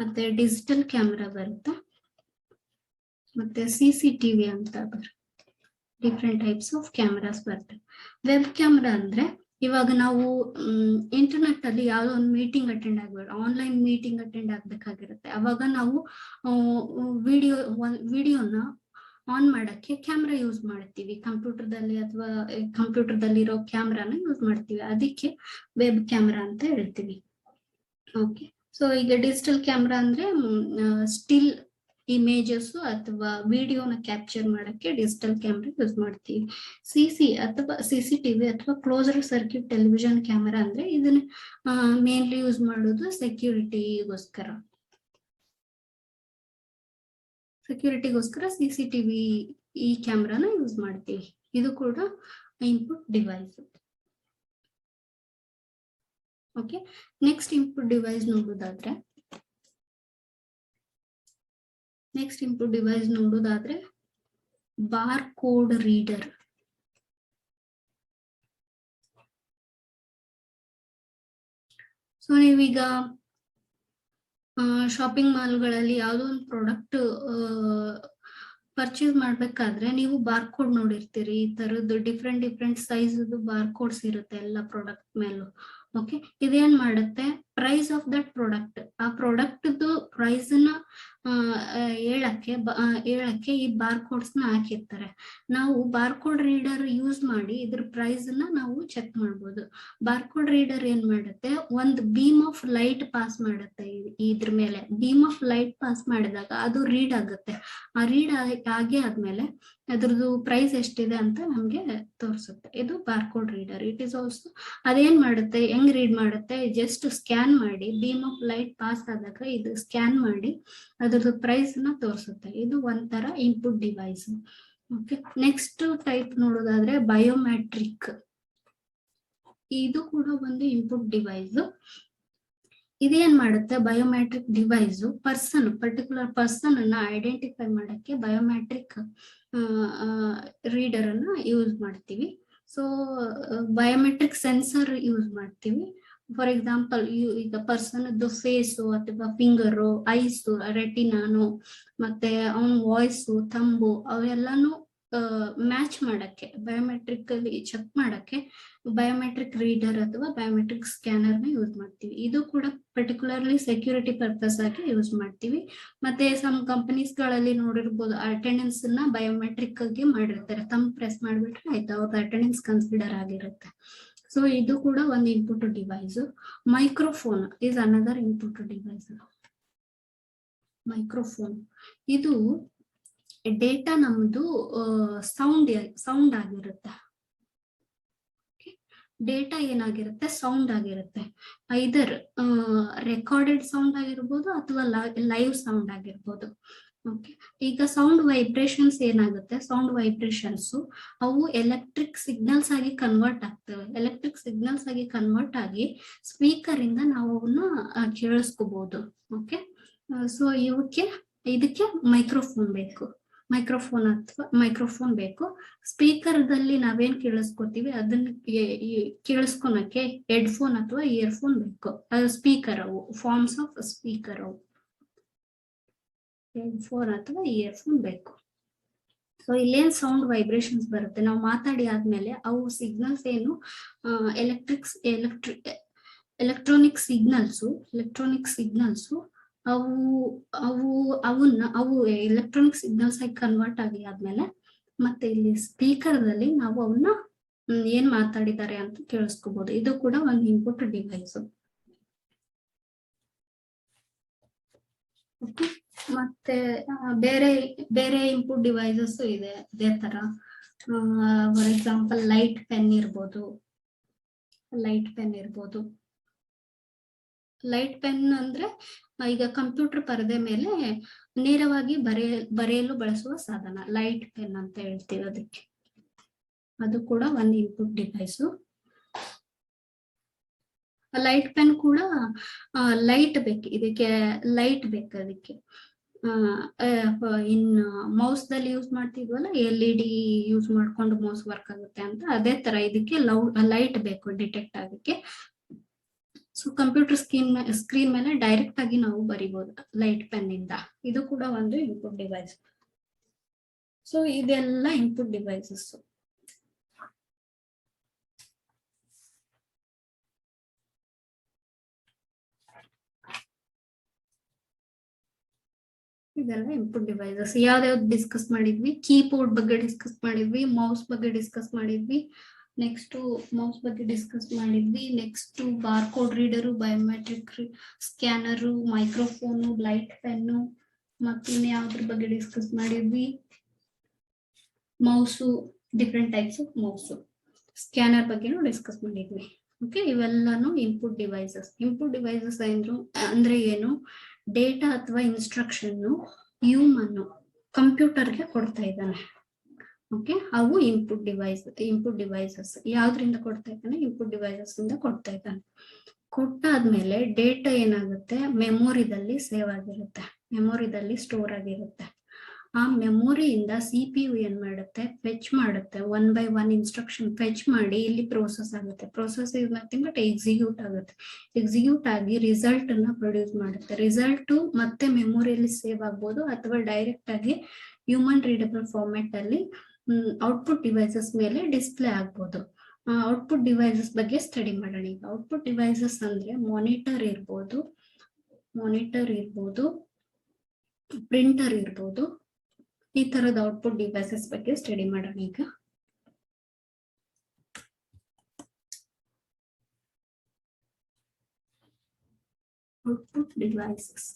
ಮತ್ತೆ ಡಿಜಿಟಲ್ ಕ್ಯಾಮ್ರಾ ಬರುತ್ತೆ, ಮತ್ತೆ CCTV ಅಂತ ಬರುತ್ತೆ. ಡಿಫ್ರೆಂಟ್ ಟೈಪ್ಸ್ ಆಫ್ ಕ್ಯಾಮ್ರಾಸ್ ಬರ್ತವೆ. ವೆಬ್ ಕ್ಯಾಮ್ರಾ ಅಂದ್ರೆ ಇವಾಗ ನಾವು ಇಂಟರ್ನೆಟ್ ಅಲ್ಲಿ ಯಾವ್ದೋ ಒಂದು ಮೀಟಿಂಗ್ ಆನ್ಲೈನ್ ಮೀಟಿಂಗ್ ಅಟೆಂಡ್ ಆಗ್ಬೇಕಾಗಿರುತ್ತೆ. ಅವಾಗ ನಾವು ವಿಡಿಯೋನ ಆನ್ ಮಾಡಕ್ಕೆ ಕ್ಯಾಮ್ರಾ ಯೂಸ್ ಮಾಡ್ತೀವಿ. ಕಂಪ್ಯೂಟರ್ದಲ್ಲಿರೋ ಕ್ಯಾಮ್ರಾನ ಯೂಸ್ ಮಾಡ್ತೀವಿ. ಅದಕ್ಕೆ ವೆಬ್ ಕ್ಯಾಮ್ರಾ ಅಂತ ಹೇಳ್ತೀವಿ. ಓಕೆ, ಸೊ ಈಗ ಡಿಜಿಟಲ್ ಕ್ಯಾಮ್ರಾ ಅಂದ್ರೆ ಸ್ಟಿಲ್ ಇಮೇಜಸ್ ಅಥವಾ ವಿಡಿಯೋನ ಕ್ಯಾಪ್ಚರ್ ಮಾಡಕ್ಕೆ ಡಿಜಿಟಲ್ ಕ್ಯಾಮ್ರಾ ಯೂಸ್ ಮಾಡ್ತೀವಿ. CCTV ಅಥವಾ ಕ್ಲೋಸ್ಡ್ ಸರ್ಕ್ಯೂಟ್ ಟೆಲಿವಿಷನ್ ಕ್ಯಾಮೆರಾ ಅಂದ್ರೆ ಇದನ್ನ ಮೇನ್ಲಿ ಯೂಸ್ ಮಾಡೋದು ಸೆಕ್ಯೂರಿಟಿಗೋಸ್ಕರ CCTV ಈ ಕ್ಯಾಮ್ರಾನ ಯೂಸ್ ಮಾಡ್ತೀವಿ. ಇದು ಕೂಡ input device. Okay, next input device ನೋಡೋದಾದ್ರೆ ಬಾರ್ ಕೋಡ್ ರೀಡರ್. ಸೊ ನೀವೀಗ ಶಾಪಿಂಗ್ ಮಾಲ್ಗಳಲ್ಲಿ ಯಾವುದೋ ಒಂದು ಪ್ರಾಡಕ್ಟ್ ಪರ್ಚೇಸ್ ಮಾಡ್ಬೇಕಾದ್ರೆ ನೀವು ಬಾರ್ ಕೋಡ್ ನೋಡಿರ್ತೀರಿ. ಈ ತರದ್ದು ಡಿಫ್ರೆಂಟ್ ಸೈಜ್ ಬಾರ್ ಕೋಡ್ಸ್ ಇರುತ್ತೆ ಎಲ್ಲ ಪ್ರಾಡಕ್ಟ್ ಮೇಲೂ. ಓಕೆ, ಇದೇನ್ ಮಾಡುತ್ತೆ, ಪ್ರೈಸ್ ಆಫ್ ದಟ್ ಪ್ರಾಡಕ್ಟ್, ಆ ಪ್ರಾಡಕ್ಟ್ ಪ್ರೈಸ್ ನ ಹೇಳಕ್ಕೆ ಈ ಬಾರ್ ಕೋಡ್ಸ್ ನ ಹಾಕಿರ್ತಾರೆ. ನಾವು ಬಾರ್ ಕೋಡ್ ರೀಡರ್ ಯೂಸ್ ಮಾಡಿ ಇದ್ರ ಪ್ರೈಸ್ ನ ನಾವು ಚೆಕ್ ಮಾಡ್ಬೋದು. ಬಾರ್ ಕೋಡ್ ರೀಡರ್ ಏನ್ ಮಾಡುತ್ತೆ, ಒಂದು ಬೀಮ್ ಆಫ್ ಲೈಟ್ ಪಾಸ್ ಮಾಡುತ್ತೆ ಇದ್ರ ಮೇಲೆ. ಬೀಮ್ ಆಫ್ ಲೈಟ್ ಪಾಸ್ ಮಾಡಿದಾಗ ಅದು ರೀಡ್ ಆಗುತ್ತೆ. ಆ ರೀಡ್ ಆದ್ಮೇಲೆ ಅದ್ರದ್ದು ಪ್ರೈಸ್ ಎಷ್ಟಿದೆ ಅಂತ ನಮ್ಗೆ ತೋರಿಸುತ್ತೆ. ಇದು bar code reader. It is also ಅದೇನ್ ಮಾಡುತ್ತೆ, ಹೆಂಗ್ ರೀಡ್ ಮಾಡುತ್ತೆ, ಜಸ್ಟ್ ಸ್ಕ್ಯಾನ್ ಮಾಡಿ ಬೀಮ್ ಆಫ್ ಲೈಟ್ ಪಾಸ್ ಆದಾಗ ಇದು ಸ್ಕ್ಯಾನ್ ಮಾಡಿ ಅದ್ರದ್ದು ಪ್ರೈಸ್ ನ ತೋರಿಸುತ್ತೆ. ಇದು ಒಂಥರ input device. Okay, next type ನೋಡೋದಾದ್ರೆ ಬಯೋಮೆಟ್ರಿಕ್. ಇದು ಕೂಡ ಒಂದು ಇನ್ಪುಟ್ ಡಿವೈಸ್. ಇದೇನ್ ಮಾಡುತ್ತೆ, ಬಯೋಮೆಟ್ರಿಕ್ ಡಿವೈಸ್ ಪರ್ಟಿಕ್ಯುಲರ್ ಪರ್ಸನ್ ಅನ್ನ ಐಡೆಂಟಿಫೈ ಮಾಡಕ್ಕೆ ಬಯೋಮೆಟ್ರಿಕ್ ರೀಡರ್ ಅನ್ನ ಯೂಸ್ ಮಾಡ್ತೀವಿ. ಸೊ ಬಯೋಮೆಟ್ರಿಕ್ ಸೆನ್ಸರ್ ಯೂಸ್ ಮಾಡ್ತೀವಿ. ಫಾರ್ ಎಕ್ಸಾಂಪಲ್ ಈಗ ಪರ್ಸನ್ ಫೇಸು ಅಥವಾ ಫಿಂಗರು, ಐಸು, ರೆಟಿನಾನು, ಮತ್ತೆ ಅವನ ವಾಯ್ಸು, ಥಂಬು ಅವೆಲ್ಲಾನು ಮ್ಯಾಚ್ ಮಾಡಕ್ಕೆ, ಬಯೋಮೆಟ್ರಿಕ್ ಅಲ್ಲಿ ಚೆಕ್ ಮಾಡಕ್ಕೆ ಬಯೋಮೆಟ್ರಿಕ್ ರೀಡರ್ ಅಥವಾ ಬಯೋಮೆಟ್ರಿಕ್ ಸ್ಕ್ಯಾನರ್ ನ ಯೂಸ್ ಮಾಡ್ತೀವಿ. ಇದು ಕೂಡ ಪರ್ಟಿಕ್ಯುಲರ್ಲಿ ಸೆಕ್ಯೂರಿಟಿ ಪರ್ಪಸ್ ಆಗಿ ಯೂಸ್ ಮಾಡ್ತೀವಿ. ಮತ್ತೆ ಸಮ್ ಕಂಪನೀಸ್ ಗಳಲ್ಲಿ ನೋಡಿರ್ಬೋದು, ಅಟೆಂಡೆನ್ಸ್ ನ ಬಯೋಮೆಟ್ರಿಕ್ ಆಗಿ ಮಾಡಿರ್ತಾರೆ. ಪ್ರೆಸ್ ಮಾಡ್ಬಿಟ್ರೆ ಆಯ್ತು, ಅವ್ರ ಅಟೆಂಡೆನ್ಸ್ ಕನ್ಸಿಡರ್ ಆಗಿರುತ್ತೆ. ಸೊ ಇದು ಕೂಡ ಒಂದು input device. Microphone is another input device. Microphone ಇದು ಡೇಟಾ ನಮ್ದು ಸೌಂಡ್ ಆಗಿರುತ್ತೆ. ಡೇಟಾ ಏನಾಗಿರುತ್ತೆ, ಸೌಂಡ್ ಆಗಿರುತ್ತೆ. ಐದರ್ ರೆಕಾರ್ಡೆಡ್ ಸೌಂಡ್ ಆಗಿರ್ಬೋದು ಅಥವಾ ಲೈವ್ ಸೌಂಡ್ ಆಗಿರ್ಬೋದು. ಓಕೆ, ಈಗ ಸೌಂಡ್ ವೈಬ್ರೇಷನ್ಸ್ ಏನಾಗುತ್ತೆ, ಸೌಂಡ್ ವೈಬ್ರೇಷನ್ಸ್ ಅವು ಎಲೆಕ್ಟ್ರಿಕ್ ಸಿಗ್ನಲ್ಸ್ ಆಗಿ ಕನ್ವರ್ಟ್ ಆಗ್ತವೆ. ಎಲೆಕ್ಟ್ರಿಕ್ ಸಿಗ್ನಲ್ಸ್ ಆಗಿ ಕನ್ವರ್ಟ್ ಆಗಿ ಸ್ಪೀಕರ್ ಇಂದ ನಾವು ಅವನ್ನ ಕೇಳಿಸ್ಕೋಬಹುದು. ಓಕೆ, ಸೊ ಇವಕ್ಕೆ ಇದಕ್ಕೆ ಮೈಕ್ರೋಫೋನ್ ಬೇಕು, ಮೈಕ್ರೋಫೋನ್ ಬೇಕು. ಸ್ಪೀಕರ್ದಲ್ಲಿ ನಾವೇನ್ ಕೇಳಿಸ್ಕೊತೀವಿ ಅದನ್ನ ಕೇಳಿಸ್ಕೊಳಕ್ಕೆ ಹೆಡ್ಫೋನ್ ಅಥವಾ ಇಯರ್ಫೋನ್ ಬೇಕು. ಅದು ಸ್ಪೀಕರ್, ಅವು ಫಾರ್ಮ್ಸ್ ಆಫ್ ಸ್ಪೀಕರ್, ಅವು ಹೆಡ್ಫೋನ್ ಅಥವಾ ಇಯರ್ಫೋನ್ ಬೇಕು. ಸೊ ಇಲ್ಲೇನ್ ಸೌಂಡ್ ವೈಬ್ರೇಷನ್ಸ್ ಬರುತ್ತೆ, ನಾವು ಮಾತಾಡಿ ಆದ್ಮೇಲೆ ಅವು ಸಿಗ್ನಲ್ಸ್ ಏನು ಎಲೆಕ್ಟ್ರಾನಿಕ್ ಸಿಗ್ನಲ್ಸ್ ಅವು ಎಲೆಕ್ಟ್ರಾನಿಕ್ ಸಿಗ್ನಲ್ಸ್ ಆಗಿ ಕನ್ವರ್ಟ್ ಆಗಿ ಆದ್ಮೇಲೆ ಮತ್ತೆ ಇಲ್ಲಿ ಸ್ಪೀಕರ್ದಲ್ಲಿ ನಾವು ಅವನ್ನ ಏನ್ ಮಾತಾಡಿದ್ದಾರೆ ಅಂತ ಕೇಳಿಸ್ಕೋಬಹುದು. ಇದು ಕೂಡ ಒಂದು ಇನ್ಪುಟ್ ಡಿವೈಸ್. ಮತ್ತೆ ಬೇರೆ ಇನ್ಪುಟ್ ಡಿವೈಸಸ್ ಇದೆ ಅದೇ ತರ. ಫಾರ್ ಎಕ್ಸಾಂಪಲ್ ಲೈಟ್ ಪೆನ್ ಇರ್ಬೋದು. ಲೈಟ್ ಪೆನ್ ಅಂದ್ರೆ ಈಗ ಕಂಪ್ಯೂಟರ್ ಪರದೆ ಮೇಲೆ ನೇರವಾಗಿ ಬರೆಯಲು ಬಳಸುವ ಸಾಧನ ಲೈಟ್ ಪೆನ್ ಅಂತ ಹೇಳ್ತೀವಿ ಅದಕ್ಕೆ. ಅದು ಕೂಡ ಒಂದು ಇನ್ಪುಟ್ ಡಿವೈಸು. ಲೈಟ್ ಪೆನ್ ಕೂಡ ಲೈಟ್ ಬೇಕು, ಇದಕ್ಕೆ ಲೈಟ್ ಬೇಕು. ಅದಕ್ಕೆ ಇನ್ ಮೌಸ್ ದಲ್ಲಿ ಯೂಸ್ ಮಾಡ್ತಿದ್ವಲ್ಲ, LED ಯೂಸ್ ಮಾಡ್ಕೊಂಡು ಮೌಸ್ ವರ್ಕ್ ಆಗುತ್ತೆ ಅಂತ, ಅದೇ ತರ ಇದಕ್ಕೆ ಲೈಟ್ ಬೇಕು ಡಿಟೆಕ್ಟ್ ಆಗಕ್ಕೆ. ಸೊ ಕಂಪ್ಯೂಟರ್ ಸ್ಕ್ರೀನ್ ಮೇಲೆ ಡೈರೆಕ್ಟ್ ಆಗಿ ನಾವು ಬರಿಬಹುದು ಲೈಟ್ ಪೆನ್ ಇಂದ. ಇದು ಕೂಡ ಒಂದು ಇನ್ಪುಟ್ ಡಿವೈಸ್. ಸೊ ಇದೆಲ್ಲ ಇನ್ಪುಟ್ ಡಿವೈಸಸ್. ಇದೆಲ್ಲ ಇನ್ಪುಟ್ ಡಿವೈಸಸ್. ಯಾವ್ದಾವ್ದು ಡಿಸ್ಕಸ್ ಮಾಡಿದ್ವಿ? ಕೀಬೋರ್ಡ್ ಬಗ್ಗೆ ಡಿಸ್ಕಸ್ ಮಾಡಿದ್ವಿ, ಮೌಸ್ ಬಗ್ಗೆ ಡಿಸ್ಕಸ್ ಮಾಡಿದ್ವಿ, ನೆಕ್ಸ್ಟ್ ಮೌಸ್ ಬಗ್ಗೆ ಡಿಸ್ಕಸ್ ಮಾಡಿದ್ವಿ, next barcode reader, biometric scanner, microphone, light pen, ಮತ್ತೆ ಯಾವ್ದ್ರ ಬಗ್ಗೆ ಡಿಸ್ಕಸ್ ಮಾಡಿದ್ವಿ? Mouse, different types of mouse, scanner ಬಗ್ಗೆನೂ ಡಿಸ್ಕಸ್ ಮಾಡಿದ್ವಿ. ಓಕೆ, ಇವೆಲ್ಲಾನು ಇನ್ಪುಟ್ ಡಿವೈಸಸ್. ಇನ್ಪುಟ್ ಡಿವೈಸಸ್ ಅಂದ್ರೆ ಏನು? ಡೇಟಾ ಅಥವಾ ಇನ್ಸ್ಟ್ರಕ್ಷನ್ ಹ್ಯೂಮನ್ ಕಂಪ್ಯೂಟರ್ಗೆ ಕೊಡ್ತಾ ಇದ್ದಾನೆ. ಓಕೆ, ಅವು ಇನ್ಪುಟ್ ಡಿವೈಸಸ್. ಯಾವ್ದ್ರಿಂದ ಕೊಡ್ತಾ ಇದ್ದಾನೆ? ಇನ್ಪುಟ್ ಡಿವೈಸಸ್ ಇಂದ ಕೊಡ್ತಾ ಇದ್ದಾನೆ. ಕೊಟ್ಟಾದ್ಮೇಲೆ ಡೇಟಾ ಏನಾಗುತ್ತೆ? ಮೆಮೊರಿದಲ್ಲಿ ಸೇವ್ ಆಗಿರುತ್ತೆ, ಮೆಮೊರಿದಲ್ಲಿ ಸ್ಟೋರ್ ಆಗಿರುತ್ತೆ. ಆ ಮೆಮೊರಿಯಿಂದ CPU ಏನ್ ಮಾಡುತ್ತೆ? ಫೆಚ್ ಮಾಡುತ್ತೆ. 1 by 1 ಇನ್ಸ್ಟ್ರಕ್ಷನ್ ಫೆಚ್ ಮಾಡಿ ಇಲ್ಲಿ ಪ್ರೋಸೆಸ್ ಆಗುತ್ತೆ. Process is nothing but execute ಆಗುತ್ತೆ. ಎಕ್ಸಿಕ್ಯೂಟ್ ಆಗಿ ರಿಸಲ್ಟ್ ಅನ್ನ ಪ್ರೊಡ್ಯೂಸ್ ಮಾಡುತ್ತೆ. ರಿಸಲ್ಟ್ ಮತ್ತೆ ಮೆಮೊರಿಯಲ್ಲಿ ಸೇವ್ ಆಗ್ಬೋದು ಅಥವಾ ಡೈರೆಕ್ಟ್ ಆಗಿ ಹ್ಯೂಮನ್ ರೀಡಬಲ್ ಫಾರ್ಮೆಟ್ ಅಲ್ಲಿ ಔಟ್ಪುಟ್ ಡಿವೈಸಸ್ ಮೇಲೆ ಡಿಸ್ಪ್ಲೇ ಆಗ್ಬೋದು. ಔಟ್ಪುಟ್ ಡಿವೈಸಸ್ ಬಗ್ಗೆ ಸ್ಟಡಿ ಮಾಡೋಣ ಈಗ. ಔಟ್ಪುಟ್ ಡಿವೈಸಸ್ ಅಂದ್ರೆ ಮಾನಿಟರ್ ಇರ್ಬೋದು, ಪ್ರಿಂಟರ್ ಇರ್ಬೋದು. ಈ ತರದ ಔಟ್ಪುಟ್ ಡಿವೈಸಸ್ ಬಗ್ಗೆ ಸ್ಟಡಿ ಮಾಡೋಣ ಈಗ. Output devices.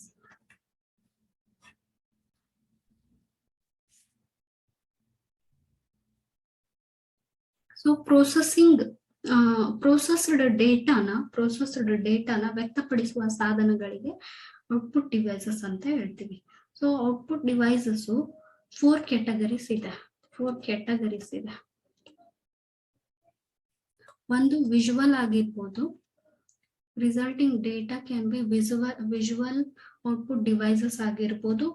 ಸೊ ಪ್ರೋಸೆಸ್ಡ್ ಡೇಟಾನ ವ್ಯಕ್ತಪಡಿಸುವ ಸಾಧನಗಳಿಗೆ ಔಟ್ಪುಟ್ ಡಿವೈಸಸ್ ಅಂತ ಹೇಳ್ತೀವಿ. ಸೊ ಔಟ್ಪುಟ್ ಡಿವೈಸಸ್ 4 ಕ್ಯಾಟಗರೀಸ್ ಇದೆ. ಒಂದು ವಿಜುವಲ್ ಆಗಿರ್ಬೋದು. Resulting data can be visual output devices ಆಗಿರ್ಬೋದು,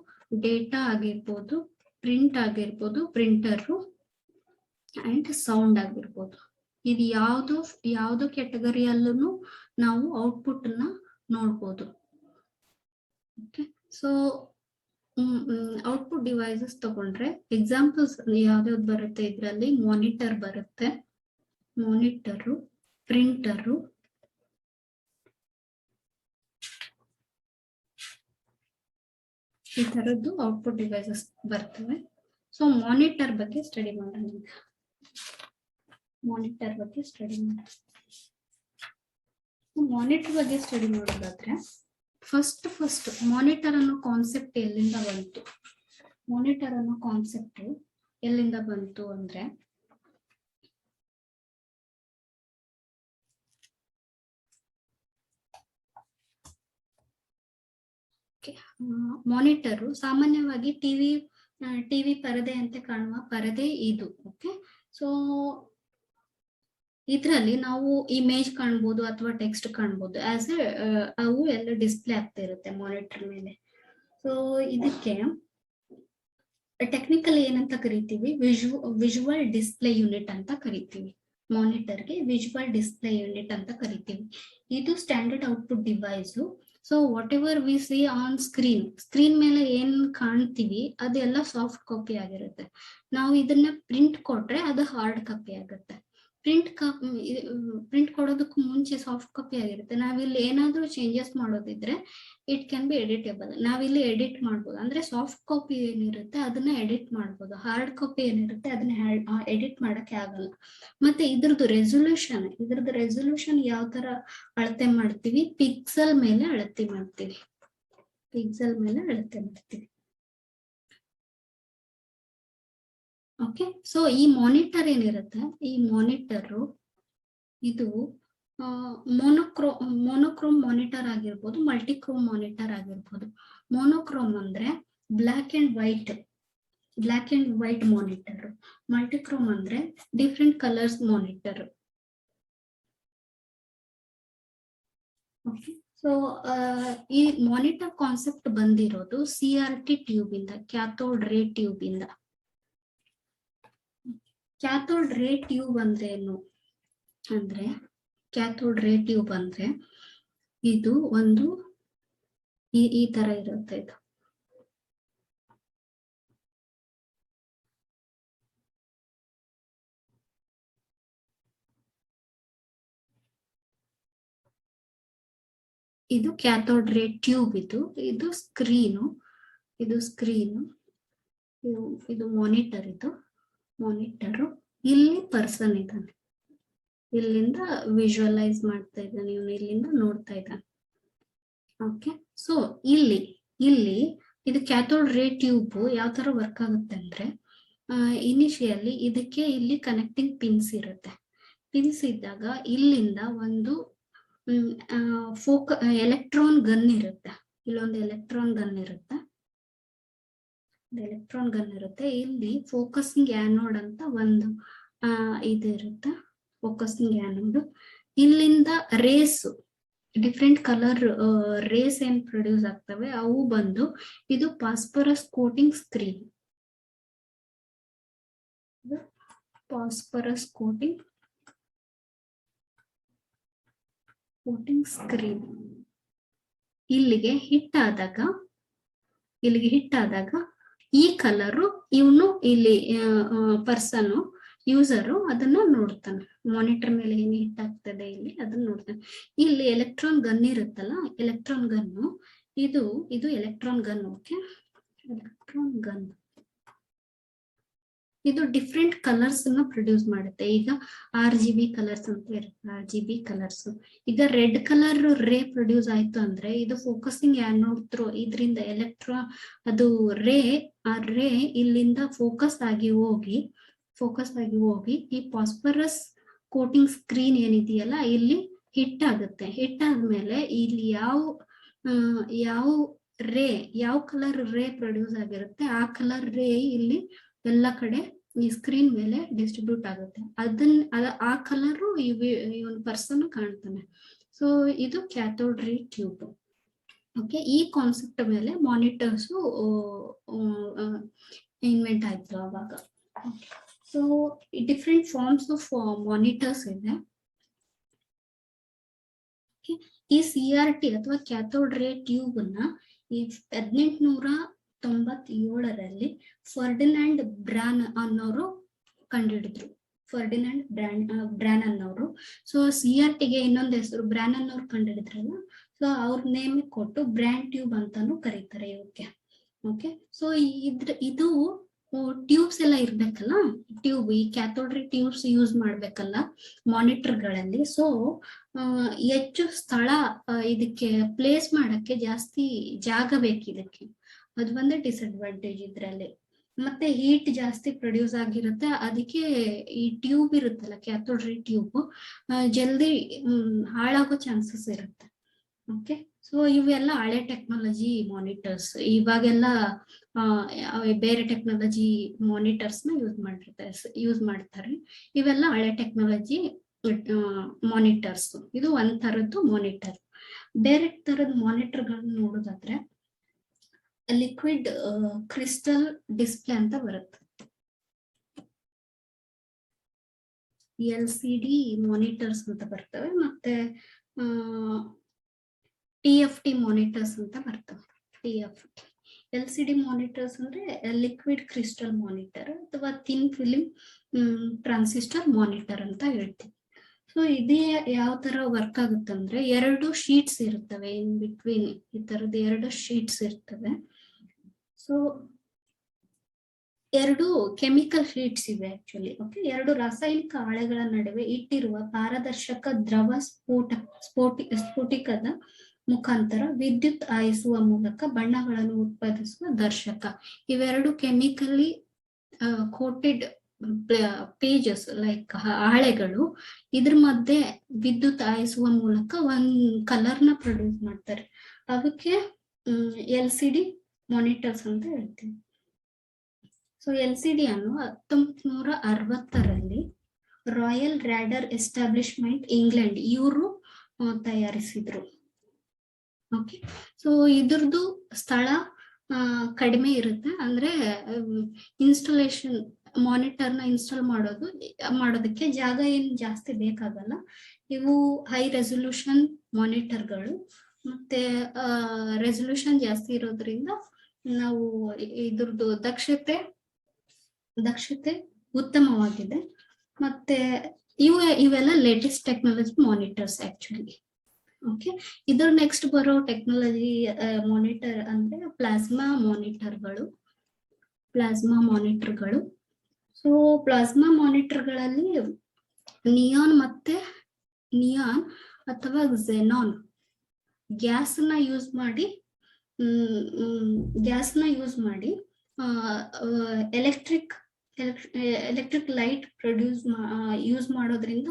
ಡೇಟಾ ಆಗಿರ್ಬೋದು, ಪ್ರಿಂಟ್ ಆಗಿರ್ಬೋದು, ಪ್ರಿಂಟರು ಅಂಡ್ ಸೌಂಡ್ ಆಗಿರ್ಬೋದು. ಇದು ಯಾವ್ದು ಕ್ಯಾಟಗರಿಯಲ್ಲೂ ನಾವು ಔಟ್ಪುಟ್ ನ ನೋಡ್ಬೋದು. ಓಕೆ, ಸೊ ಔಟ್ಪುಟ್ ಡಿವೈಸಸ್ ತಗೊಂಡ್ರೆ ಎಕ್ಸಾಂಪಲ್ಸ್ ಯಾವ್ಯಾವ್ದು ಬರುತ್ತೆ? ಇದರಲ್ಲಿ ಮಾನಿಟರ್ ಬರುತ್ತೆ, ಪ್ರಿಂಟರು, ಈ ತರದ್ದು ಔಟ್ಪುಟ್ ಡಿವೈಸಸ್ ಬರ್ತವೆ. ಸೊ ಮಾನಿಟರ್ ಬಗ್ಗೆ ಸ್ಟಡಿ ಮಾಡೋಣ ಈಗ. ಮಾನಿಟರ್ ಬಗ್ಗೆ ಸ್ಟಡಿ ಮಾಡೋದಾದ್ರೆ ಫಸ್ಟ್ ಮಾನಿಟರ್ ಅನ್ನೋ ಕಾನ್ಸೆಪ್ಟ್ ಎಲ್ಲಿಂದ ಬಂತು ಅಂದ್ರೆ ಮಾನಿಟರು ಸಾಮಾನ್ಯವಾಗಿ ಟಿವಿ ಪರದೆ ಅಂತ ಕಾಣುವ ಪರದೆ ಇದು. ಓಕೆ, ಸೊ ಇದರಲ್ಲಿ ನಾವು ಇಮೇಜ್ ಕಾಣ್ಬೋದು ಅಥವಾ ಟೆಕ್ಸ್ಟ್ ಕಾಣ್ಬೋದು. ಅವು ಎಲ್ಲ ಡಿಸ್ಪ್ಲೇ ಆಗ್ತಾ ಇರುತ್ತೆ ಮಾನಿಟರ್ ಮೇಲೆ. ಸೊ ಇದಕ್ಕೆ ಟೆಕ್ನಿಕಲ್ ಏನಂತ ಕರಿತೀವಿ, ವಿಜುವಲ್ ಡಿಸ್ಪ್ಲೇ ಯೂನಿಟ್ ಅಂತ ಕರಿತೀವಿ. ಮಾನಿಟರ್ಗೆ ವಿಜುವಲ್ ಡಿಸ್ಪ್ಲೇ ಯೂನಿಟ್ ಅಂತ ಕರಿತೀವಿ. ಇದು standard output device. So whatever we see on screen ಮೇಲೆ ಏನ್ ಕಾಣ್ತೀವಿ ಅದೆಲ್ಲ ಸಾಫ್ಟ್ ಕಾಪಿ ಆಗಿರುತ್ತೆ. ನಾವು ಇದನ್ನ ಪ್ರಿಂಟ್ ಕೊಟ್ರೆ ಅದು ಹಾರ್ಡ್ ಕಾಪಿ ಆಗುತ್ತೆ. ಪ್ರಿಂಟ್ ಕೊಡೋದಕ್ಕೂ ಮುಂಚೆ ಸಾಫ್ಟ್ ಕಾಪಿ ಆಗಿರುತ್ತೆ. ನಾವಿಲ್ಲಿ ಏನಾದ್ರೂ ಚೇಂಜಸ್ ಮಾಡೋದಿದ್ರೆ ಇಟ್ ಕ್ಯಾನ್ ಬಿ ಎಡಿಟೇಬಲ್. ನಾವಿಲ್ಲಿ ಎಡಿಟ್ ಮಾಡ್ಬೋದು. ಅಂದ್ರೆ ಸಾಫ್ಟ್ ಕಾಪಿ ಏನಿರುತ್ತೆ ಅದನ್ನ ಎಡಿಟ್ ಮಾಡ್ಬೋದು. ಹಾರ್ಡ್ ಕಾಪಿ ಏನಿರುತ್ತೆ ಅದನ್ನ ಎಡಿಟ್ ಮಾಡಕ್ಕೆ ಆಗಲ್ಲ. ಮತ್ತೆ ಇದ್ರದ್ದು ರೆಸೊಲ್ಯೂಷನ್ ಯಾವ ತರ ಅಳತೆ ಮಾಡ್ತೀವಿ? ಪಿಕ್ಸೆಲ್ ಮೇಲೆ ಅಳತೆ ಮಾಡ್ತೀವಿ. ಓಕೆ. ಸೊ ಈ ಮಾನಿಟರ್ ಏನಿರುತ್ತೆ, ಈ ಮಾನಿಟರ್ ಇದು ಮೋನೋಕ್ರೋಮ್ ಮಾನಿಟರ್ ಆಗಿರ್ಬೋದು, ಮಲ್ಟಿಕ್ರೋಮ್ ಮಾನಿಟರ್ ಆಗಿರ್ಬೋದು. ಮೋನೋಕ್ರೋಮ್ ಅಂದ್ರೆ ಬ್ಲಾಕ್ ಅಂಡ್ ವೈಟ್ ಮಾನಿಟರ್. ಮಲ್ಟಿಕ್ರೋಮ್ ಅಂದ್ರೆ different colours monitor. Okay. So ಈ ಮಾನಿಟರ್ ಕಾನ್ಸೆಪ್ಟ್ ಬಂದಿರೋದು CRT ಟ್ಯೂಬ್ ಇಂದ, ಕ್ಯಾಥೋಡ್ ರೇ ಟ್ಯೂಬ್ ಇಂದ. ಕ್ಯಾಥೋಡ್ ರೇ ಟ್ಯೂಬ್ ಅಂದ್ರೆ ಏನು ಅಂದ್ರೆ, ಕ್ಯಾಥೋಡ್ ರೇ ಟ್ಯೂಬ್ ಅಂದ್ರೆ ಇದು ಒಂದು ಈ ತರ ಇರುತ್ತೆ. ಇದು ಕ್ಯಾಥೋಡ್ ರೇ ಟ್ಯೂಬ್. ಇದು ಸ್ಕ್ರೀನು, ಇದು ಮಾನಿಟರ್. ಮಾನಿಟರ್ ಇಲ್ಲಿ ಪರ್ಸನ್ ಇದ್ದಾನೆ, ಇಲ್ಲಿಂದ ವಿಜುವಲೈಸ್ ಮಾಡ್ತಾ ಇದ್ದಾನೆ, ಇವನು ಇಲ್ಲಿಂದ ನೋಡ್ತಾ ಇದ್ದಾನೆ. ಓಕೆ. ಸೊ ಇಲ್ಲಿ ಇದು ಕ್ಯಾಥೋಡ್ ರೇ ಟ್ಯೂಬ್ ಯಾವ ತರ ವರ್ಕ್ ಆಗುತ್ತೆ ಅಂದ್ರೆ, ಇನಿಷಿಯಲಿ ಇದಕ್ಕೆ ಇಲ್ಲಿ ಕನೆಕ್ಟಿಂಗ್ ಪಿನ್ಸ್ ಇರುತ್ತೆ. ಪಿನ್ಸ್ ಇದ್ದಾಗ ಇಲ್ಲಿಂದ ಒಂದು ಎಲೆಕ್ಟ್ರಾನ್ ಗನ್ ಇರುತ್ತೆ. ಇಲ್ಲೊಂದು ಎಲೆಕ್ಟ್ರಾನ್ ಗನ್ ಇರುತ್ತೆ. ಇಲ್ಲಿ ಫೋಕಸಿಂಗ್ ಆ್ಯನೋಡ್ ಅಂತ ಒಂದು ಇದು ಇರುತ್ತೆ, ಫೋಕಸಿಂಗ್ ಆ್ಯನೋಡ್. ಇಲ್ಲಿಂದ ರೇಸ್, ಡಿಫ್ರೆಂಟ್ ಕಲರ್ ರೇಸ್ ಏನ್ ಪ್ರೊಡ್ಯೂಸ್ ಆಗ್ತವೆ ಅವು ಬಂದು ಇದು ಫಾಸ್ಫರಸ್ ಕೋಟಿಂಗ್ ಸ್ಕ್ರೀನ್. ಇಲ್ಲಿಗೆ ಹಿಟ್ ಆದಾಗ ಈ ಕಲರು ಇವನು ಇಲ್ಲಿ ಪರ್ಸನ್ ಯೂಸರು ಅದನ್ನ ನೋಡ್ತಾನೆ. ಮಾನಿಟರ್ ಮೇಲೆ ಏನು ಹಿಟ್ ಆಗ್ತದೆ ಇಲ್ಲಿ ಅದನ್ನ ನೋಡ್ತಾನೆ. ಇಲ್ಲಿ ಎಲೆಕ್ಟ್ರಾನ್ ಗನ್ ಇರುತ್ತಲ್ಲ, ಎಲೆಕ್ಟ್ರಾನ್ ಗನ್ನು ಇದು electron gun. Okay. Electron gun ಇದು ಡಿಫ್ರೆಂಟ್ ಕಲರ್ಸ್ ಅನ್ನ ಪ್ರೊಡ್ಯೂಸ್ ಮಾಡುತ್ತೆ. ಈಗ RGB ಕಲರ್ಸ್ ಅಂತ ಇರುತ್ತೆ, RGB ಕಲರ್ಸ್. ಈಗ ರೆಡ್ ಕಲರ್ ರೇ ಪ್ರೊಡ್ಯೂಸ್ ಆಯ್ತು ಅಂದ್ರೆ ಇದು ಫೋಕಸಿಂಗ್ ಆ್ಯನೋಡ್ ಥ್ರೂ ಇದರಿಂದ ಅದು ಆ ರೇ ಇಲ್ಲಿಂದ ಫೋಕಸ್ ಆಗಿ ಹೋಗಿ ಈ ಫಾಸ್ಫರಸ್ ಕೋಟಿಂಗ್ ಸ್ಕ್ರೀನ್ ಏನಿದೆಯಲ್ಲ ಇಲ್ಲಿ ಹಿಟ್ ಆಗುತ್ತೆ. ಹಿಟ್ ಆದ್ಮೇಲೆ ಇಲ್ಲಿ ಯಾವ ಕಲರ್ ರೇ ಪ್ರೊಡ್ಯೂಸ್ ಆಗಿರುತ್ತೆ ಆ ಕಲರ್ ರೇ ಇಲ್ಲಿ ಎಲ್ಲ ಕಡೆ ಈ ಸ್ಕ್ರೀನ್ ಮೇಲೆ ಡಿಸ್ಟ್ರಿಬ್ಯೂಟ್ ಆಗುತ್ತೆ. ಆ ಕಲರು ಇವನ್ ಪರ್ಸನ್ ಕಾಣ್ತಾನೆ. ಸೊ ಇದು ಕ್ಯಾಥೋಡ್ ರೇ ಟ್ಯೂಬ್. ಓಕೆ. ಈ ಕಾನ್ಸೆಪ್ಟ್ ಮೇಲೆ ಮಾನಿಟರ್ಸ್ ಇನ್ವೆಂಟ್ ಆಯ್ತು ಅವಾಗ. So different forms of monitors ಇದೆ. ಈ CRT ಅಥವಾ ಕ್ಯಾಥೋಡ್ ರೇ ಟ್ಯೂಬ್ ನ 1897ರಲ್ಲಿ ಫರ್ಡಿನಾಂಡ್ ಬ್ರಾನ್ ಅನ್ನೋರು ಕಂಡುಹಿಡಿದ್ರು. ಬ್ರಾನ್ ಅನ್ನೋರು. ಸೊ CRTಗೆ ಇನ್ನೊಂದು ಹೆಸರು ಬ್ರಾನ್ ಅನ್ನೋರು ಕಂಡುಹಿಡಿದ್ರಲ್ಲ, ಸೊ ಅವ್ರ ನೇಮ್ ಕೊಟ್ಟು ಬ್ರಾನ್ ಟ್ಯೂಬ್ ಅಂತಾನು ಕರೀತಾರೆ ಇವಕ್ಕೆ. ಓಕೆ. ಸೊ ಇದು ಟ್ಯೂಬ್ಸ್ ಎಲ್ಲ ಇರ್ಬೇಕಲ್ಲ, ಈ ಕ್ಯಾಥೋಡ್ ರೇ ಟ್ಯೂಬ್ಸ್ ಯೂಸ್ ಮಾಡ್ಬೇಕಲ್ಲ ಮಾನಿಟರ್ ಗಳಲ್ಲಿ. ಸೊ ಹೆಚ್ಚು ಸ್ಥಳ ಇದಕ್ಕೆ ಪ್ಲೇಸ್ ಮಾಡಕ್ಕೆ ಜಾಸ್ತಿ ಜಾಗ ಬೇಕು ಇದಕ್ಕೆ. ಅದು ಒಂದೇ ಡಿಸ್ಅಡ್ವಾಂಟೇಜ್ ಇದ್ರಲ್ಲಿ. ಮತ್ತೆ ಹೀಟ್ ಜಾಸ್ತಿ ಪ್ರೊಡ್ಯೂಸ್ ಆಗಿರುತ್ತೆ. ಅದಕ್ಕೆ ಈ ಟ್ಯೂಬ್ ಇರುತ್ತಲ್ಲ, ಕ್ಯಾಥೋಡ್ ರೇ ಟ್ಯೂಬ್ ಜಲ್ದಿ ಹಾಳಾಗೋ ಚಾನ್ಸಸ್ ಇರುತ್ತೆ. ಓಕೆ. ಸೊ ಇವೆಲ್ಲ ಹಳೆ ಟೆಕ್ನಾಲಜಿ ಮಾನಿಟರ್ಸ್. ಇವಾಗೆಲ್ಲ ಬೇರೆ ಟೆಕ್ನಾಲಜಿ ಮಾನಿಟರ್ಸ್ ನ ಯೂಸ್ ಮಾಡ್ತಾರೆ. ಇವೆಲ್ಲ ಹಳೆ ಟೆಕ್ನಾಲಜಿ ಮಾನಿಟರ್ಸ್. ಇದು ಒಂದ್ ತರದ್ದು ಮಾನಿಟರ್. ಬೇರೆ ತರದ ಮಾನಿಟರ್ಗಳನ್ನ ನೋಡೋದಾದ್ರೆ ಲಿಕ್ವಿಡ್ ಕ್ರಿಸ್ಟಲ್ ಡಿಸ್ಪ್ಲೇ ಅಂತ ಬರುತ್ತೆ. LCD ಮಾನಿಟರ್ಸ್ ಅಂತ ಬರ್ತವೆ, ಮತ್ತೆ TFT ಮಾನಿಟರ್ಸ್ ಅಂತ ಬರ್ತವೆ. TFT LCD ಮಾನಿಟರ್ಸ್ ಅಂದ್ರೆ ಲಿಕ್ವಿಡ್ ಕ್ರಿಸ್ಟಲ್ ಮಾನಿಟರ್ ಅಥವಾ ಥಿನ್ ಫಿಲ್ಮ್ ಟ್ರಾನ್ಸಿಸ್ಟರ್ ಮಾನಿಟರ್ ಅಂತ ಹೇಳ್ತೀವಿ. ಸೊ ಇದೇ ಯಾವ ತರ ವರ್ಕ್ ಆಗುತ್ತೆ ಅಂದ್ರೆ, 2 ಶೀಟ್ಸ್ ಇರ್ತವೆ ಇನ್ ಬಿಟ್ವೀನ್, ಈ ತರದ 2 ಶೀಟ್ಸ್ ಇರ್ತವೆ. ಸೊ 2 ಕೆಮಿಕಲ್ ಶೀಟ್ಸ್ ಇವೆ ಆಕ್ಚುಲಿ. ಓಕೆ, 2 ರಾಸಾಯನಿಕ ಹಾಳೆಗಳ ನಡುವೆ ಇಟ್ಟಿರುವ ಪಾರದರ್ಶಕ ದ್ರವ ಸ್ಫೋಟಿಕದ ಮುಖಾಂತರ ವಿದ್ಯುತ್ ಹಾಯಿಸುವ ಮೂಲಕ ಬಣ್ಣಗಳನ್ನು ಉತ್ಪಾದಿಸುವ ದರ್ಶಕ. ಇವೆರಡು ಕೆಮಿಕಲಿ ಕೋಟೆಡ್ ಪೇಜಸ್ ಲೈಕ್ ಹಾಳೆಗಳು, ಇದ್ರ ಮಧ್ಯೆ ವಿದ್ಯುತ್ ಹಾಯಿಸುವ ಮೂಲಕ ಒಂದ್ ಕಲರ್ ನ ಪ್ರೊಡ್ಯೂಸ್ ಮಾಡ್ತಾರೆ. ಅದಕ್ಕೆ LCD ಮಾನಿಟರ್ಸ್ ಅಂತ ಹೇಳ್ತೀವಿ. ಸೊ LCD ಅನ್ನು 1960ರಲ್ಲಿ ರಾಯಲ್ ರಾಡರ್ ಎಸ್ಟಾಬ್ಲಿಷ್ಮೆಂಟ್ ಇಂಗ್ಲೆಂಡ್ ಇವರು ತಯಾರಿಸಿದ್ರು. ಓಕೆ, ಸೊ ಇದ್ರದ್ದು ಸ್ಥಳ ಕಡಿಮೆ ಇರುತ್ತೆ, ಅಂದ್ರೆ ಇನ್ಸ್ಟಾಲೇಷನ್ ಮಾನಿಟರ್ ನ ಇನ್ಸ್ಟಾಲ್ ಮಾಡೋದಕ್ಕೆ ಜಾಗ ಏನ್ ಜಾಸ್ತಿ ಬೇಕಾಗಲ್ಲ. ಇವು ಹೈ ರೆಸೊಲ್ಯೂಷನ್ ಮಾನಿಟರ್ಗಳು, ಮತ್ತೆ ರೆಸೊಲ್ಯೂಷನ್ ಜಾಸ್ತಿ ಇರೋದ್ರಿಂದ ನಾವು ಇದ್ರದ್ದು ದಕ್ಷತೆ ಉತ್ತಮವಾಗಿದೆ. ಮತ್ತೆ ಇವೆಲ್ಲ latest technology monitors actually. Okay, ಇದ್ರ ನೆಕ್ಸ್ಟ್ ಬರೋ ಟೆಕ್ನಾಲಜಿ ಮಾನಿಟರ್ ಅಂದ್ರೆ ಪ್ಲಾಸ್ಮಾ ಮಾನಿಟರ್ಗಳು. ಸೊ ಪ್ಲಾಸ್ಮಾ ಮಾನಿಟರ್ಗಳಲ್ಲಿ ನಿಯಾನ್ ಅಥವಾ ಝೆನಾನ್ ಗ್ಯಾಸ್ ನ ಯೂಸ್ ಮಾಡಿ ಎಲೆಕ್ಟ್ರಿಕ್ ಲೈಟ್ ಪ್ರೊಡ್ಯೂಸ್ ಯೂಸ್ ಮಾಡೋದ್ರಿಂದ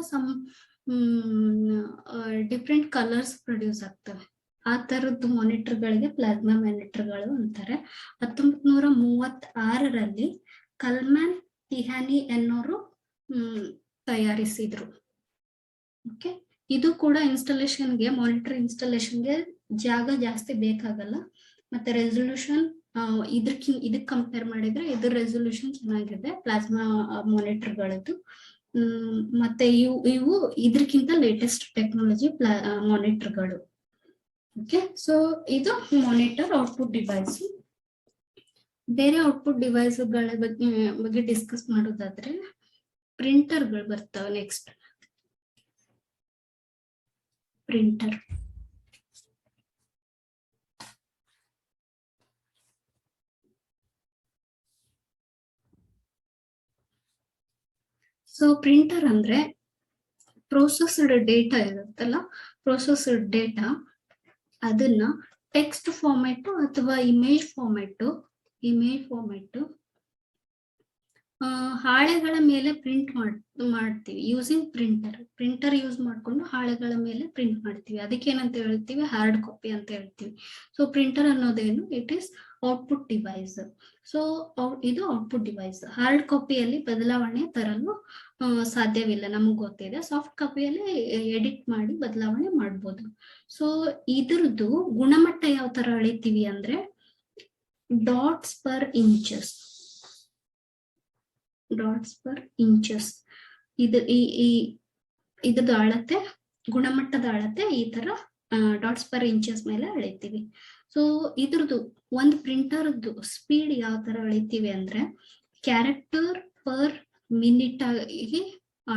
ಡಿಫ್ರೆಂಟ್ ಕಲರ್ಸ್ ಪ್ರೊಡ್ಯೂಸ್ ಆಗ್ತವೆ. ಆ ತರದ್ದು ಮಾನಿಟರ್ಗಳಿಗೆ ಪ್ಲಾಸ್ಮಾ ಮಾನಿಟರ್ಗಳು ಅಂತಾರೆ. 1936ರಲ್ಲಿ ಕಲ್ಮ್ಯಾನ್ ಟಿಹಾನಿ ಅನ್ನೋರು ತಯಾರಿಸಿದ್ರು. ಓಕೆ, ಇದು ಕೂಡ ಮಾನಿಟರ್ ಇನ್ಸ್ಟಾಲೇಷನ್ಗೆ ಜಾಗ ಜಾಸ್ತಿ ಬೇಕಾಗಲ್ಲ, ಮತ್ತೆ ರೆಸೊಲ್ಯೂಷನ್ ಇದಕ್ ಕಂಪೇರ್ ಮಾಡಿದ್ರೆ ಇದ್ರ ರೆಸೊಲ್ಯೂಷನ್ ಚೆನ್ನಾಗಿದೆ ಪ್ಲಾಸ್ಮಾ ಮಾನಿಟರ್ಗಳದ್ದು. ಮತ್ತೆ ಇವು ಇದಕ್ಕಿಂತ ಲೇಟೆಸ್ಟ್ ಟೆಕ್ನಾಲಜಿ ಮಾನಿಟರ್ಗಳು. ಓಕೆ, ಸೊ ಇದು ಮಾನಿಟರ್ ಔಟ್ಪುಟ್ ಡಿವೈಸ್. ಬೇರೆ ಔಟ್ಪುಟ್ ಡಿವೈಸ್ಗಳ ಬಗ್ಗೆ ಡಿಸ್ಕಸ್ ಮಾಡೋದಾದ್ರೆ ಪ್ರಿಂಟರ್ಗಳು ಬರ್ತವೆ. Next printer. ಸೊ ಪ್ರಿಂಟರ್ ಅಂದ್ರೆ ಪ್ರೊಸೆಸ್ಡ್ ಡೇಟಾ ಇರುತ್ತಲ್ಲ, ಪ್ರೊಸೆಸ್ಡ್ ಡೇಟಾ ಅದನ್ನ ಟೆಕ್ಸ್ಟ್ ಫಾರ್ಮ್ಯಾಟ್ ಅಥವಾ ಇಮೇಜ್ ಫಾರ್ಮ್ಯಾಟ್ ಹಾಳೆಗಳ ಮೇಲೆ ಪ್ರಿಂಟ್ ಮಾಡ್ತೀವಿ ಯೂಸಿಂಗ್ ಪ್ರಿಂಟರ್ ಯೂಸ್ ಮಾಡ್ಕೊಂಡು ಹಾಳೆಗಳ ಮೇಲೆ ಪ್ರಿಂಟ್ ಮಾಡ್ತೀವಿ. ಅದಕ್ಕೆ ಏನಂತ ಹೇಳ್ತೀವಿ, ಹಾರ್ಡ್ ಕಾಪಿ ಅಂತ ಹೇಳ್ತೀವಿ. ಸೊ ಪ್ರಿಂಟರ್ ಅನ್ನೋದೇನು, it is output device. So ಇದು ಔಟ್ಪುಟ್ ಡಿವೈಸ್. ಹಾರ್ಡ್ ಕಾಪಿಯಲ್ಲಿ ಬದಲಾವಣೆ ತರಲು ಸಾಧ್ಯವಿಲ್ಲ, ನಮಗ್ ಗೊತ್ತಿದೆ. ಸಾಫ್ಟ್ ಕಾಪಿಯಲ್ಲಿ ಎಡಿಟ್ ಮಾಡಿ ಬದಲಾವಣೆ ಮಾಡ್ಬೋದು. ಸೊ ಇದ್ರದ್ದು ಗುಣಮಟ್ಟ ಯಾವ ತರ ಅಳಿತೀವಿ ಅಂದ್ರೆ ಡಾಟ್ಸ್ ಪರ್ ಇಂಚಸ್. ಇದ್ರದ್ದು ಅಳತೆ, ಗುಣಮಟ್ಟದ ಅಳತೆ ಈ ತರ ಡಾಟ್ಸ್ ಪರ್ ಇಂಚಸ್ ಮೇಲೆ ಅಳಿತೀವಿ. ಸೊ ಇದ್ರದ್ದು ಒಂದು ಪ್ರಿಂಟರ್ದು ಸ್ಪೀಡ್ ಯಾವ ತರ ಅಳಿತೀವಿ ಅಂದ್ರೆ ಕ್ಯಾರೆಕ್ಟರ್ ಪರ್ ಮಿನಿಟ್ ಆಗಿ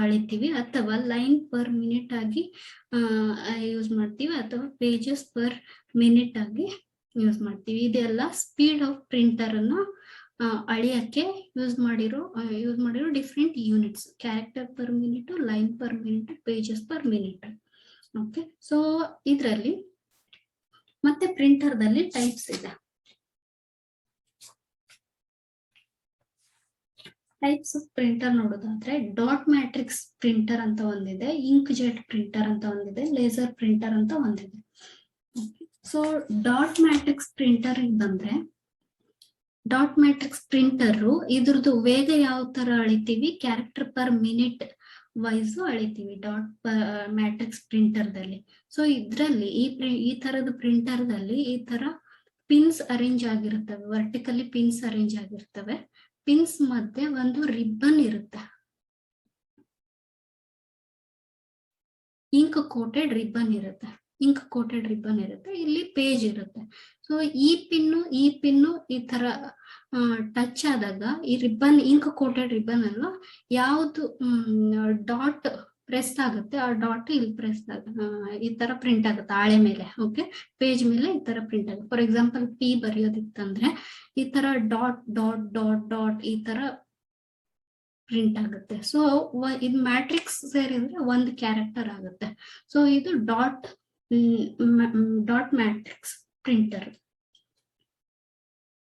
ಅಳಿತೀವಿ, ಅಥವಾ ಲೈನ್ ಪರ್ ಮಿನಿಟ್ ಆಗಿ ಯೂಸ್ ಮಾಡ್ತೀವಿ, ಅಥವಾ ಪೇಜಸ್ ಪರ್ ಮಿನಿಟ್ ಆಗಿ ಯೂಸ್ ಮಾಡ್ತೀವಿ. ಇದೆಲ್ಲ ಸ್ಪೀಡ್ ಆಫ್ ಪ್ರಿಂಟರ್ ಅನ್ನ ಅಳಿಯಕ್ಕೆ ಯೂಸ್ ಮಾಡಿರೋ different units. Character per minute, line per minute, pages per minute. Okay, so ಇದರಲ್ಲಿ ಮತ್ತೆ ಪ್ರಿಂಟರ್ದಲ್ಲಿ ಟೈಪ್ಸ್ ಇದೆ. ಟೈಪ್ಸ್ ಆಫ್ ಪ್ರಿಂಟರ್ ನೋಡೋದಾದ್ರೆ ಡಾಟ್ ಮ್ಯಾಟ್ರಿಕ್ಸ್ ಪ್ರಿಂಟರ್ ಅಂತ ಒಂದಿದೆ, ಇಂಕ್ ಜೆಟ್ ಪ್ರಿಂಟರ್ ಅಂತ ಒಂದಿದೆ, ಲೇಸರ್ ಪ್ರಿಂಟರ್ ಅಂತ ಒಂದಿದೆ. ಸೊ ಡಾಟ್ ಮ್ಯಾಟ್ರಿಕ್ಸ್ ಪ್ರಿಂಟರ್ ಬಂದ್ರೆ, ಡಾಟ್ ಮ್ಯಾಟ್ರಿಕ್ಸ್ ಪ್ರಿಂಟರ್ ಇದ್ರದ್ದು ವೇಗ ಯಾವ ತರ ಅಳಿತೀವಿ, ಕ್ಯಾರೆಕ್ಟರ್ ಪರ್ ಮಿನಿಟ್ ವೈಸ್ ಅಳಿತೀವಿ ಡಾಟ್ ಮ್ಯಾಟ್ರಿಕ್ಸ್ ಪ್ರಿಂಟರ್ದಲ್ಲಿ. ಸೊ ಇದ್ರಲ್ಲಿ ಈ ತರದ ಪ್ರಿಂಟರ್ದಲ್ಲಿ ಈ ತರ ಪಿನ್ಸ್ ಅರೇಂಜ್ ಆಗಿರ್ತವೆ, ವರ್ಟಿಕಲಿ ಪಿನ್ಸ್ ಅರೇಂಜ್ ಆಗಿರ್ತವೆ. ಪಿನ್ಸ್ ಮಧ್ಯೆ ಒಂದು ರಿಬ್ಬನ್ ಇರುತ್ತೆ, ಇಂಕ್ ಕೋಟೆಡ್ ರಿಬ್ಬನ್ ಇರುತ್ತೆ, ಇಲ್ಲಿ ಪೇಜ್ ಇರುತ್ತೆ. ಸೊ ಈ ಪಿನ್ನು ಈ ತರ ಟಚ್ ಆದಾಗ ಈ ರಿಬ್ಬನ್, ಇಂಕ್ ಕೋಟೆಡ್ ರಿಬ್ಬನ್ ಅಲ್ವಾ, ಯಾವ್ದು ಡಾಟ್ ಪ್ರೆಸ್ ಆಗುತ್ತೆ, ಆ ಡಾಟ್ ಇಲ್ಲಿ ಪ್ರೆಸ್ ಈ ತರ ಪ್ರಿಂಟ್ ಆಗುತ್ತೆ ಹಾಳೆ ಮೇಲೆ. ಓಕೆ, ಪೇಜ್ ಮೇಲೆ ಈ ತರ ಪ್ರಿಂಟ್ ಆಗುತ್ತೆ. ಫಾರ್ ಎಕ್ಸಾಂಪಲ್ ಪಿ ಬರೆಯೋದಿತ್ತಂದ್ರೆ ಈ ತರ ಡಾಟ್ ಡಾಟ್ ಡಾಟ್ ಡಾಟ್ ಈ ತರ ಪ್ರಿಂಟ್ ಆಗುತ್ತೆ. ಸೊ ಇದು ಮ್ಯಾಟ್ರಿಕ್ಸ್ ಸೇರಿದ್ರೆ ಒಂದು ಕ್ಯಾರೆಕ್ಟರ್ ಆಗುತ್ತೆ. ಸೊ ಇದು dot matrix printer.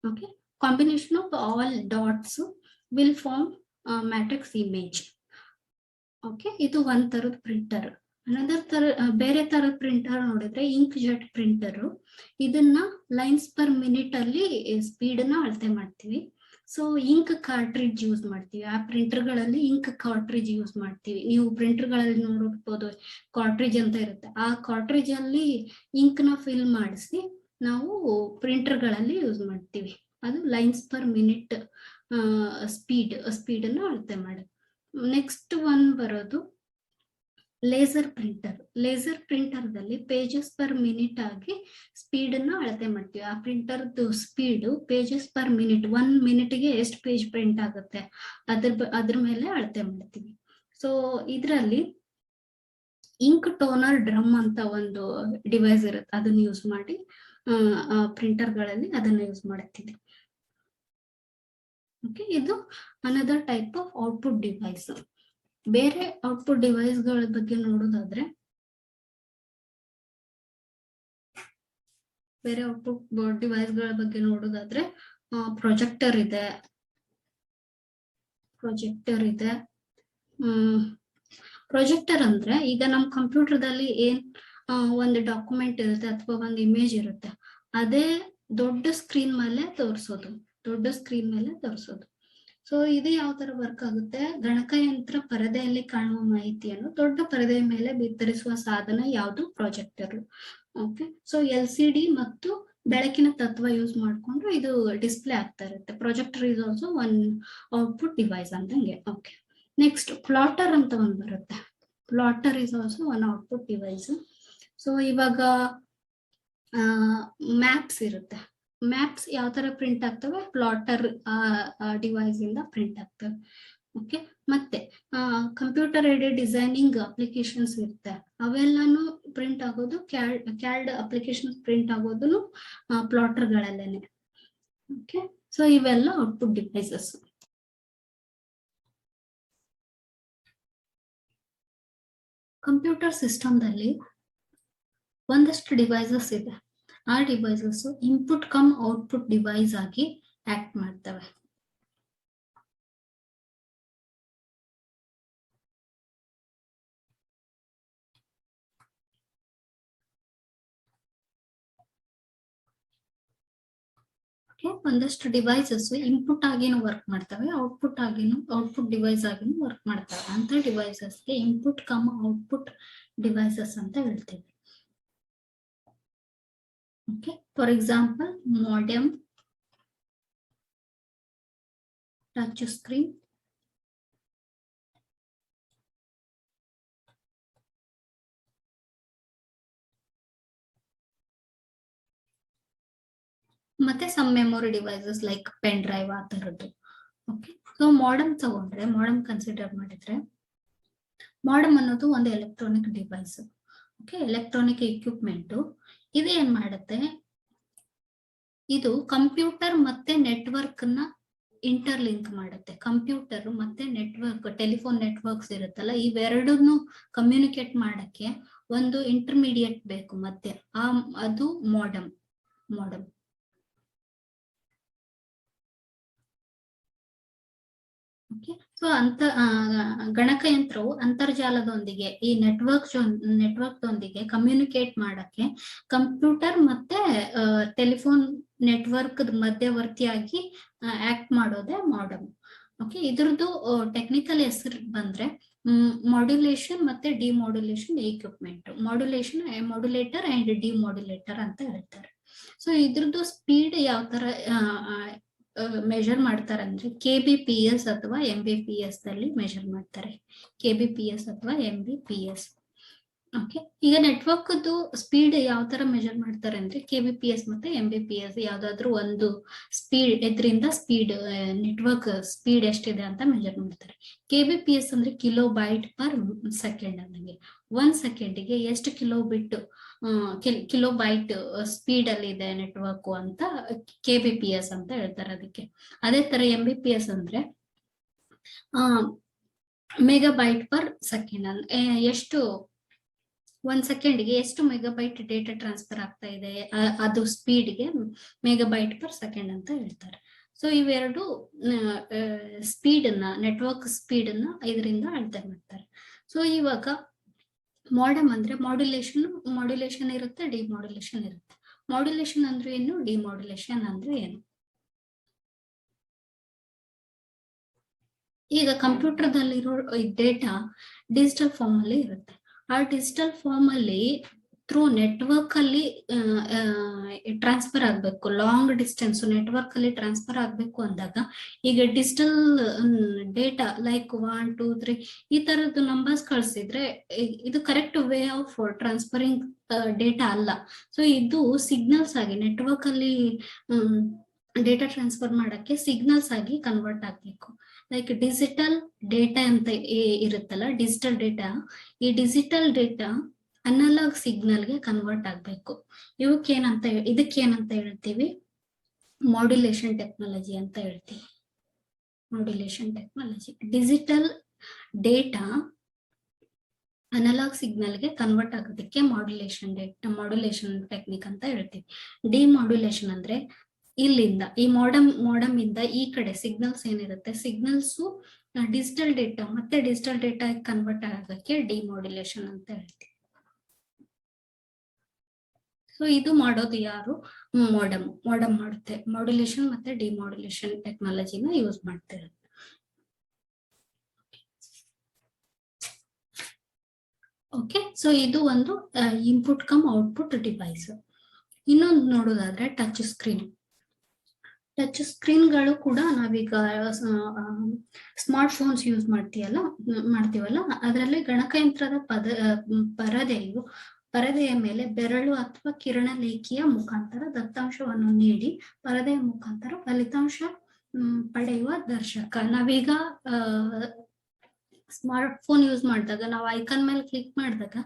Okay, combination of all dots will form matrix image. Okay, ಇದು ಒಂದ್ ತರದ ಪ್ರಿಂಟರ್. ಅನದರ್ ತರ ಬೇರೆ ತರದ ಪ್ರಿಂಟರ್ ನೋಡಿದ್ರೆ ಇಂಕ್ ಜೆಟ್ ಪ್ರಿಂಟರ್. ಇದನ್ನ ಲೈನ್ಸ್ ಪರ್ ಮಿನಿಟ್ ಅಲ್ಲಿ ಸ್ಪೀಡ್ ನ ಅಳತೆ ಮಾಡ್ತೀವಿ. ಸೊ ಇಂಕ್ ಕಾರ್ಟ್ರಿಡ್ಜ್ ಯೂಸ್ ಮಾಡ್ತೀವಿ. ಆ ಪ್ರಿಂಟರ್ ಗಳಲ್ಲಿ ಇಂಕ್ ಕಾರ್ಟ್ರಿಡ್ಜ್ ಯೂಸ್ ಮಾಡ್ತೀವಿ. ನೀವು ಪ್ರಿಂಟರ್ ಗಳಲ್ಲಿ ನೋಡಬಹುದು ಕಾರ್ಟ್ರಿಡ್ಜ್ ಅಂತ ಇರುತ್ತೆ. ಆ ಕಾರ್ಟ್ರಿಡ್ಜ್ ಅಲ್ಲಿ ಇಂಕ್ ನ ಫಿಲ್ ಮಾಡಿಸಿ ನಾವು ಪ್ರಿಂಟರ್ ಗಳಲ್ಲಿ ಯೂಸ್ ಮಾಡ್ತೀವಿ. ಅದು ಲೈನ್ಸ್ ಪರ್ ಮಿನಿಟ್ ಸ್ಪೀಡ್ ಅನ್ನು ಅಳತೆ ಮಾಡಿ. ನೆಕ್ಸ್ಟ್ ಒನ್ ಬರೋದು ಲೇಸರ್ ಪ್ರಿಂಟರ್ದಲ್ಲಿ ಪೇಜಸ್ ಪರ್ ಮಿನಿಟ್ ಆಗಿ ಸ್ಪೀಡ್ ಅನ್ನು ಅಳತೆ ಮಾಡ್ತೀವಿ. ಆ ಪ್ರಿಂಟರ್ದು ಸ್ಪೀಡ್ ಪೇಜಸ್ ಪರ್ ಮಿನಿಟ್, 1 ಮಿನಿಟ್ಗೆ ಎಷ್ಟು ಪೇಜ್ ಪ್ರಿಂಟ್ ಆಗುತ್ತೆ ಅದ್ರ ಮೇಲೆ ಅಳತೆ ಮಾಡ್ತೀವಿ. ಸೊ ಇದರಲ್ಲಿ ಇಂಕ್ ಟೋನರ್ ಡ್ರಮ್ ಅಂತ ಒಂದು ಡಿವೈಸ್ ಇರುತ್ತೆ, ಅದನ್ನ ಯೂಸ್ ಮಾಡಿ ಪ್ರಿಂಟರ್ಗಳಲ್ಲಿ ಅದನ್ನ ಯೂಸ್ ಮಾಡ್ತೀವಿ. ಓಕೆ, ಇದು another type of output device. ಬೇರೆ ಔಟ್ಪುಟ್ ಡಿವೈಸ್ ಗಳ ಬಗ್ಗೆ ನೋಡೋದಾದ್ರೆ ಪ್ರೊಜೆಕ್ಟರ್ ಇದೆ. ಪ್ರೊಜೆಕ್ಟರ್ ಅಂದ್ರೆ ಈಗ ನಮ್ ಕಂಪ್ಯೂಟರ್ದಲ್ಲಿ ಏನ್ ಒಂದು ಡಾಕ್ಯುಮೆಂಟ್ ಇರುತ್ತೆ ಅಥವಾ ಒಂದು ಇಮೇಜ್ ಇರುತ್ತೆ, ಅದೇ ದೊಡ್ಡ ಸ್ಕ್ರೀನ್ ಮೇಲೆ ತೋರಿಸೋದು. ಸೊ ಇದು ಯಾವ ತರ ವರ್ಕ್ ಆಗುತ್ತೆ? ಗಣಕಯಂತ್ರ ಪರದೆಯಲ್ಲಿ ಕಾಣುವ ಮಾಹಿತಿಯನ್ನು ದೊಡ್ಡ ಪರದೆಯ ಮೇಲೆ ಬಿತ್ತರಿಸುವ ಸಾಧನ ಯಾವುದು? ಪ್ರೊಜೆಕ್ಟರ್. ಓಕೆ, ಸೊ LCD ಮತ್ತು ಬೆಳಕಿನ ತತ್ವ ಯೂಸ್ ಮಾಡ್ಕೊಂಡು ಇದು ಡಿಸ್ಪ್ಲೇ ಆಗ್ತಾ ಇರುತ್ತೆ. Projector is also one output device ಅಂದಂಗೆ. ಓಕೆ, ನೆಕ್ಸ್ಟ್ ಪ್ಲಾಟರ್ ಅಂತ ಒಂದು ಬರುತ್ತೆ. Plotter is also one output device. So ಇವಾಗ ಮ್ಯಾಪ್ಸ್ ಇರುತ್ತೆ. ಮ್ಯಾಪ್ಸ್ ಯಾವ ತರ ಪ್ರಿಂಟ್ ಆಗ್ತವೆ? ಪ್ಲಾಟರ್ ಡಿವೈಸ್ ಇಂದ ಪ್ರಿಂಟ್ ಆಗ್ತವೆ. ಓಕೆ, ಮತ್ತೆ ಕಂಪ್ಯೂಟರ್ ಏಡೆಡ್ ಡಿಸೈನಿಂಗ್ ಅಪ್ಲಿಕೇಶನ್ಸ್ ಇರುತ್ತೆ, ಅವೆಲ್ಲಾನು ಪ್ರಿಂಟ್ ಆಗೋದು ಕ್ಯಾಡ್ ಅಪ್ಲಿಕೇಶನ್ ಪ್ರಿಂಟ್ ಆಗೋದು ಪ್ಲಾಟರ್ ಗಳಲ್ಲೇನೆ. ಓಕೆ, ಸೊ ಇವೆಲ್ಲ ಔಟ್ಪುಟ್ ಡಿವೈಸಸ್. ಕಂಪ್ಯೂಟರ್ ಸಿಸ್ಟಮ್ದಲ್ಲಿ ಒಂದಷ್ಟು ಡಿವೈಸಸ್ ಇದೆ. ಆ devices input come output device ಆಗಿ ಆಕ್ಟ್ ಮಾಡ್ತವೆ. ಒಂದಷ್ಟು ಡಿವೈಸಸ್ ಇನ್ಪುಟ್ ಆಗಿನೂ ವರ್ಕ್ ಮಾಡ್ತವೆ, ಔಟ್ಪುಟ್ ಡಿವೈಸ್ ಆಗಿನೂ ವರ್ಕ್ ಮಾಡ್ತವೆ. ಅಂತ ಡಿವೈಸಸ್ಗೆ ಇನ್ಪುಟ್ ಕಮ್ ಔಟ್ಪುಟ್ ಡಿವೈಸಸ್ ಅಂತ ಹೇಳ್ತೀವಿ. Okay, for example, modem, touch screen, ಮತ್ತೆ some memory devices like pen drive ಆ ತರದ್ದು. Okay, so modem ತಗೊಂಡ್ರೆ, modem ಕನ್ಸಿಡರ್ ಮಾಡಿದ್ರೆ, modem ಅನ್ನೋದು ಒಂದು electronic device. Okay, electronic equipment. ಇದು ಏನ್ ಮಾಡುತ್ತೆ? ಇದು ಕಂಪ್ಯೂಟರ್ ಮತ್ತೆ ನೆಟ್ವರ್ಕ್ ನ ಇಂಟರ್ಲಿಂಕ್ ಮಾಡುತ್ತೆ. ಕಂಪ್ಯೂಟರ್ ಮತ್ತೆ ನೆಟ್ವರ್ಕ್, ಟೆಲಿಫೋನ್ ನೆಟ್ವರ್ಕ್ಸ್ ಇರುತ್ತಲ್ಲ, ಇವೆರಡನ್ನು ಕಮ್ಯುನಿಕೇಟ್ ಮಾಡಕ್ಕೆ ಒಂದು ಇಂಟರ್ಮೀಡಿಯೇಟ್ ಬೇಕು ಮಧ್ಯೆ, ಅದು ಮಾಡಮ್. ಓಕೆ, ಸೊ ಗಣಕಯಂತ್ರವು ಅಂತರ್ಜಾಲದೊಂದಿಗೆ, ಈ ನೆಟ್ವರ್ಕ್ ದೊಂದಿಗೆ ಕಮ್ಯುನಿಕೇಟ್ ಮಾಡಕ್ಕೆ ಕಂಪ್ಯೂಟರ್ ಮತ್ತೆ ಟೆಲಿಫೋನ್ ನೆಟ್ವರ್ಕ್ ಮಧ್ಯವರ್ತಿಯಾಗಿ ಆಕ್ಟ್ ಮಾಡೋದೇ ಮಾಡಮ್. ಓಕೆ, ಇದ್ರದ್ದು ಟೆಕ್ನಿಕಲ್ ಹೆಸರು ಬಂದ್ರೆ ಮಾಡ್ಯುಲೇಷನ್ ಮತ್ತೆ ಡಿಮಾಡ್ಯುಲೇಷನ್ ಎಕ್ವಿಪ್ಮೆಂಟ್. ಮಾಡ್ಯುಲೇಟರ್ ಅಂಡ್ ಡಿಮಾಡ್ಯುಲೇಟರ್ ಅಂತ ಹೇಳ್ತಾರೆ. ಸೊ ಇದ್ರದ್ದು ಸ್ಪೀಡ್ ಯಾವ ತರ ಮೆಜರ್ ಮಾಡ್ತಾರೆ ಅಂದ್ರೆ KBPS ಅಥವಾ MBPS ದಲ್ಲಿ ಮೆಜರ್ ಮಾಡ್ತಾರೆ. KBPS ಅಥವಾ MBPS. ಓಕೆ, ಈಗ ನೆಟ್ವರ್ಕ್ ಸ್ಪೀಡ್ ಯಾವ ತರ ಮೆಜರ್ ಮಾಡ್ತಾರೆ ಅಂದ್ರೆ KBPS ಮತ್ತೆ MBPS ಯಾವ್ದಾದ್ರು ಒಂದು ಸ್ಪೀಡ್ ಇದರಿಂದ ಸ್ಪೀಡ್ ನೆಟ್ವರ್ಕ್ ಸ್ಪೀಡ್ ಎಷ್ಟಿದೆ ಅಂತ ಮೆಜರ್ ಮಾಡ್ತಾರೆ. KBPS ಅಂದ್ರೆ ಕಿಲೋ ಬೈಟ್ ಪರ್ ಸೆಕೆಂಡ್ ಅನ್ನಂಗೆ. 1 ಸೆಕೆಂಡಿಗೆ ಎಷ್ಟು ಕಿಲೋ ಬೈಟ್ ಸ್ಪೀಡ್ ಅಲ್ಲಿ ಇದೆ ನೆಟ್ವರ್ಕ್ ಅಂತ KBPS ಅಂತ ಹೇಳ್ತಾರೆ ಅದಕ್ಕೆ. ಅದೇ ತರ MBPS ಅಂದ್ರೆ ಮೆಗಾಬೈಟ್ ಪರ್ ಸೆಕೆಂಡ್ ಎಷ್ಟು 1 ಸೆಕೆಂಡ್ಗೆ ಎಷ್ಟು ಮೆಗಾಬೈಟ್ ಡೇಟಾ ಟ್ರಾನ್ಸ್ಫರ್ ಆಗ್ತಾ ಇದೆ ಅದು ಸ್ಪೀಡ್ಗೆ ಮೆಗಾಬೈಟ್ ಪರ್ ಸೆಕೆಂಡ್ ಅಂತ ಹೇಳ್ತಾರೆ. ಸೊ ಇವೆರಡು ಸ್ಪೀಡ್ ನೆಟ್ವರ್ಕ್ ಸ್ಪೀಡ್ ಇದರಿಂದ ಅಳತೆ ಮಾಡ್ತಾರೆ. ಸೊ ಇವಾಗ ಮಾಡಮ್ ಅಂದ್ರೆ ಮಾಡ್ಯುಲೇಷನ್ ಇರುತ್ತೆ, ಡಿಮಾಡ್ಯುಲೇಷನ್ ಇರುತ್ತೆ. ಮಾಡ್ಯುಲೇಷನ್ ಅಂದ್ರೆ ಏನು, ಡಿಮಾಡ್ಯುಲೇಷನ್ ಅಂದ್ರೆ ಏನು? ಈಗ ಕಂಪ್ಯೂಟರ್ದಲ್ಲಿರೋ ಡೇಟಾ ಡಿಜಿಟಲ್ ಫಾರ್ಮ್ ಅಲ್ಲಿ ಇರುತ್ತೆ. ಆ ಡಿಜಿಟಲ್ ಫಾರ್ಮ್ ಅಲ್ಲಿ ಥ್ರೂ ನೆಟ್ವರ್ಕ್ ಅಲ್ಲಿ ಟ್ರಾನ್ಸ್ಫರ್ ಆಗ್ಬೇಕು. ಲಾಂಗ್ ಡಿಸ್ಟೆನ್ಸ್ ನೆಟ್ವರ್ಕ್ ಅಲ್ಲಿ ಟ್ರಾನ್ಸ್ಫರ್ ಆಗ್ಬೇಕು ಅಂದಾಗ ಈಗ ಡಿಜಿಟಲ್ ಡೇಟಾ ಲೈಕ್ 1 2 3 ಈ ತರದ್ದು ನಂಬರ್ಸ್ ಕಳ್ಸಿದ್ರೆ ಇದು correct way of transferring data ಅಲ್ಲ. ಸೊ ಇದು ಸಿಗ್ನಲ್ಸ್ ಆಗಿ ನೆಟ್ವರ್ಕ್ ಅಲ್ಲಿ ಡೇಟಾ ಟ್ರಾನ್ಸ್ಫರ್ ಮಾಡಕ್ಕೆ ಸಿಗ್ನಲ್ಸ್ ಆಗಿ ಕನ್ವರ್ಟ್ ಆಗ್ಬೇಕು. ಲೈಕ್ ಡಿಜಿಟಲ್ ಡೇಟಾ ಅಂತ ಇರುತ್ತಲ್ಲ, ಡಿಜಿಟಲ್ ಡೇಟಾ, ಈ ಡಿಜಿಟಲ್ ಡೇಟಾ ಅನಲಾಗ್ ಸಿಗ್ನಲ್ಗೆ ಕನ್ವರ್ಟ್ ಆಗ್ಬೇಕು. ಇದಕ್ಕೇನಂತ ಹೇಳ್ತೀವಿ, ಮಾಡ್ಯುಲೇಷನ್ ಟೆಕ್ನಾಲಜಿ ಅಂತ ಹೇಳ್ತೀವಿ. Modulation technology. Digital data analog ಸಿಗ್ನಲ್ಗೆ ಕನ್ವರ್ಟ್ ಆಗೋದಕ್ಕೆ ಮಾಡ್ಯುಲೇಷನ್ ಟೆಕ್ನಿಕ್ ಅಂತ ಹೇಳ್ತೀವಿ. ಡಿಮಾಡ್ಯುಲೇಷನ್ ಅಂದ್ರೆ ಇಲ್ಲಿಂದ ಈ ಮಾಡಮ್ ಇಂದ ಈ ಕಡೆ ಸಿಗ್ನಲ್ಸ್ ಏನಿರುತ್ತೆ, ಸಿಗ್ನಲ್ಸ್ ಡಿಜಿಟಲ್ ಡೇಟಾ ಕನ್ವರ್ಟ್ ಆಗೋದಕ್ಕೆ ಡಿಮಾಡ್ಯುಲೇಷನ್ ಅಂತ ಹೇಳ್ತೀವಿ. ಸೊ ಇದು ಮಾಡೋದು ಯಾರು, ಮಾಡಮ್ ಮಾಡುತ್ತೆ. ಮಾಡ್ಯುಲೇಷನ್ ಮತ್ತೆ ಡಿಮಾಡ್ಯುಲೇಷನ್ ಟೆಕ್ನಾಲಜಿನ ಯೂಸ್ ಮಾಡ್ತಿರುತ್ತೆ. ಓಕೆ, ಸೊ ಇದು ಒಂದು ಇನ್ಪುಟ್ ಕಮ್ ಔಟ್ಪುಟ್ ಡಿವೈಸ್. ಇನ್ನೊಂದು ನೋಡೋದಾದ್ರೆ ಟಚ್ ಸ್ಕ್ರೀನ್ಗಳು ಕೂಡ ನಾವೀಗ ಸ್ಮಾರ್ಟ್ ಫೋನ್ಸ್ ಯೂಸ್ ಮಾಡ್ತೀವಲ್ಲ ಅದರಲ್ಲಿ ಗಣಕಯಂತ್ರದ ಪರದೆಯ ಮೇಲೆ ಬೆರಳು ಅಥವಾ ಕಿರಣಲೇಖಿಯ ಮುಖಾಂತರ ದತ್ತಾಂಶವನ್ನು ನೀಡಿ ಪರದೆಯ ಮುಖಾಂತರ ಫಲಿತಾಂಶ ಪಡೆಯುವ ದರ್ಶಕ. ನಾವೀಗ ಸ್ಮಾರ್ಟ್ ಫೋನ್ ಯೂಸ್ ಮಾಡಿದಾಗ ನಾವು ಐಕಾನ್ ಮೇಲೆ ಕ್ಲಿಕ್ ಮಾಡಿದಾಗ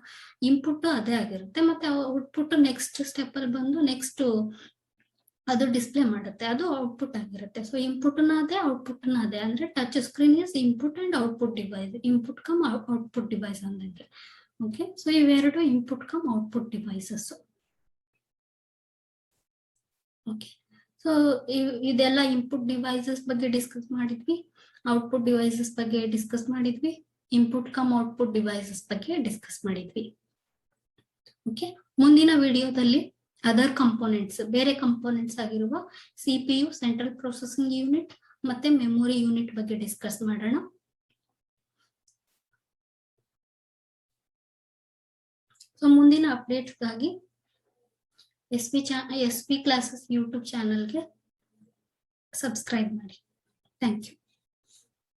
ಇನ್ಪುಟ್ ಅದೇ ಆಗಿರುತ್ತೆ, ಮತ್ತೆ ಔಟ್ಪುಟ್ ನೆಕ್ಸ್ಟ್ ಸ್ಟೆಪ್ ಅಲ್ಲಿ ಬಂದು ನೆಕ್ಸ್ಟ್ ಅದು ಡಿಸ್ಪ್ಲೇ ಮಾಡುತ್ತೆ, ಅದು ಔಟ್ಪುಟ್ ಆಗಿರುತ್ತೆ. ಸೊ ಇನ್ಪುಟ್ ಅದೇ ಔಟ್ಪುಟ್ ಅದೇ ಅಂದ್ರೆ touch screen is input and output device, input come output device ಅಂದಂಗೆ. ಓಕೆ, ಸೊ ಇವೆರಡು input come output devices. Okay, so ಇದೆಲ್ಲ ಇನ್ಪುಟ್ ಡಿವೈಸಸ್ ಬಗ್ಗೆ ಡಿಸ್ಕಸ್ ಮಾಡಿದ್ವಿ, ಔಟ್ಪುಟ್ ಡಿವೈಸಸ್ ಬಗ್ಗೆ ಡಿಸ್ಕಸ್ ಮಾಡಿದ್ವಿ, ಇನ್ಪುಟ್ ಕಮ್ ಔಟ್ಪುಟ್ ಡಿವೈಸಸ್ ಬಗ್ಗೆ ಡಿಸ್ಕಸ್ ಮಾಡಿದ್ವಿ. ಓಕೆ, ಮುಂದಿನ ವಿಡಿಯೋದಲ್ಲಿ ಅದರ್ ಕಂಪೋನೆಂಟ್ಸ್, ಬೇರೆ ಕಂಪೋನೆಂಟ್ಸ್ ಆಗಿರುವ CPU ಸೆಂಟ್ರಲ್ ಪ್ರೊಸೆಸಿಂಗ್ ಯೂನಿಟ್ ಮತ್ತೆ ಮೆಮೊರಿ ಯೂನಿಟ್ ಬಗ್ಗೆ ಡಿಸ್ಕಸ್ ಮಾಡೋಣ. ಸೊ ಮುಂದಿನ ಅಪ್ಡೇಟ್ಸ್ಗಾಗಿ SP ಕ್ಲಾಸಸ್ ಯೂಟ್ಯೂಬ್ ಚಾನಲ್ಗೆ ಸಬ್ಸ್ಕ್ರೈಬ್ ಮಾಡಿ. Thank you.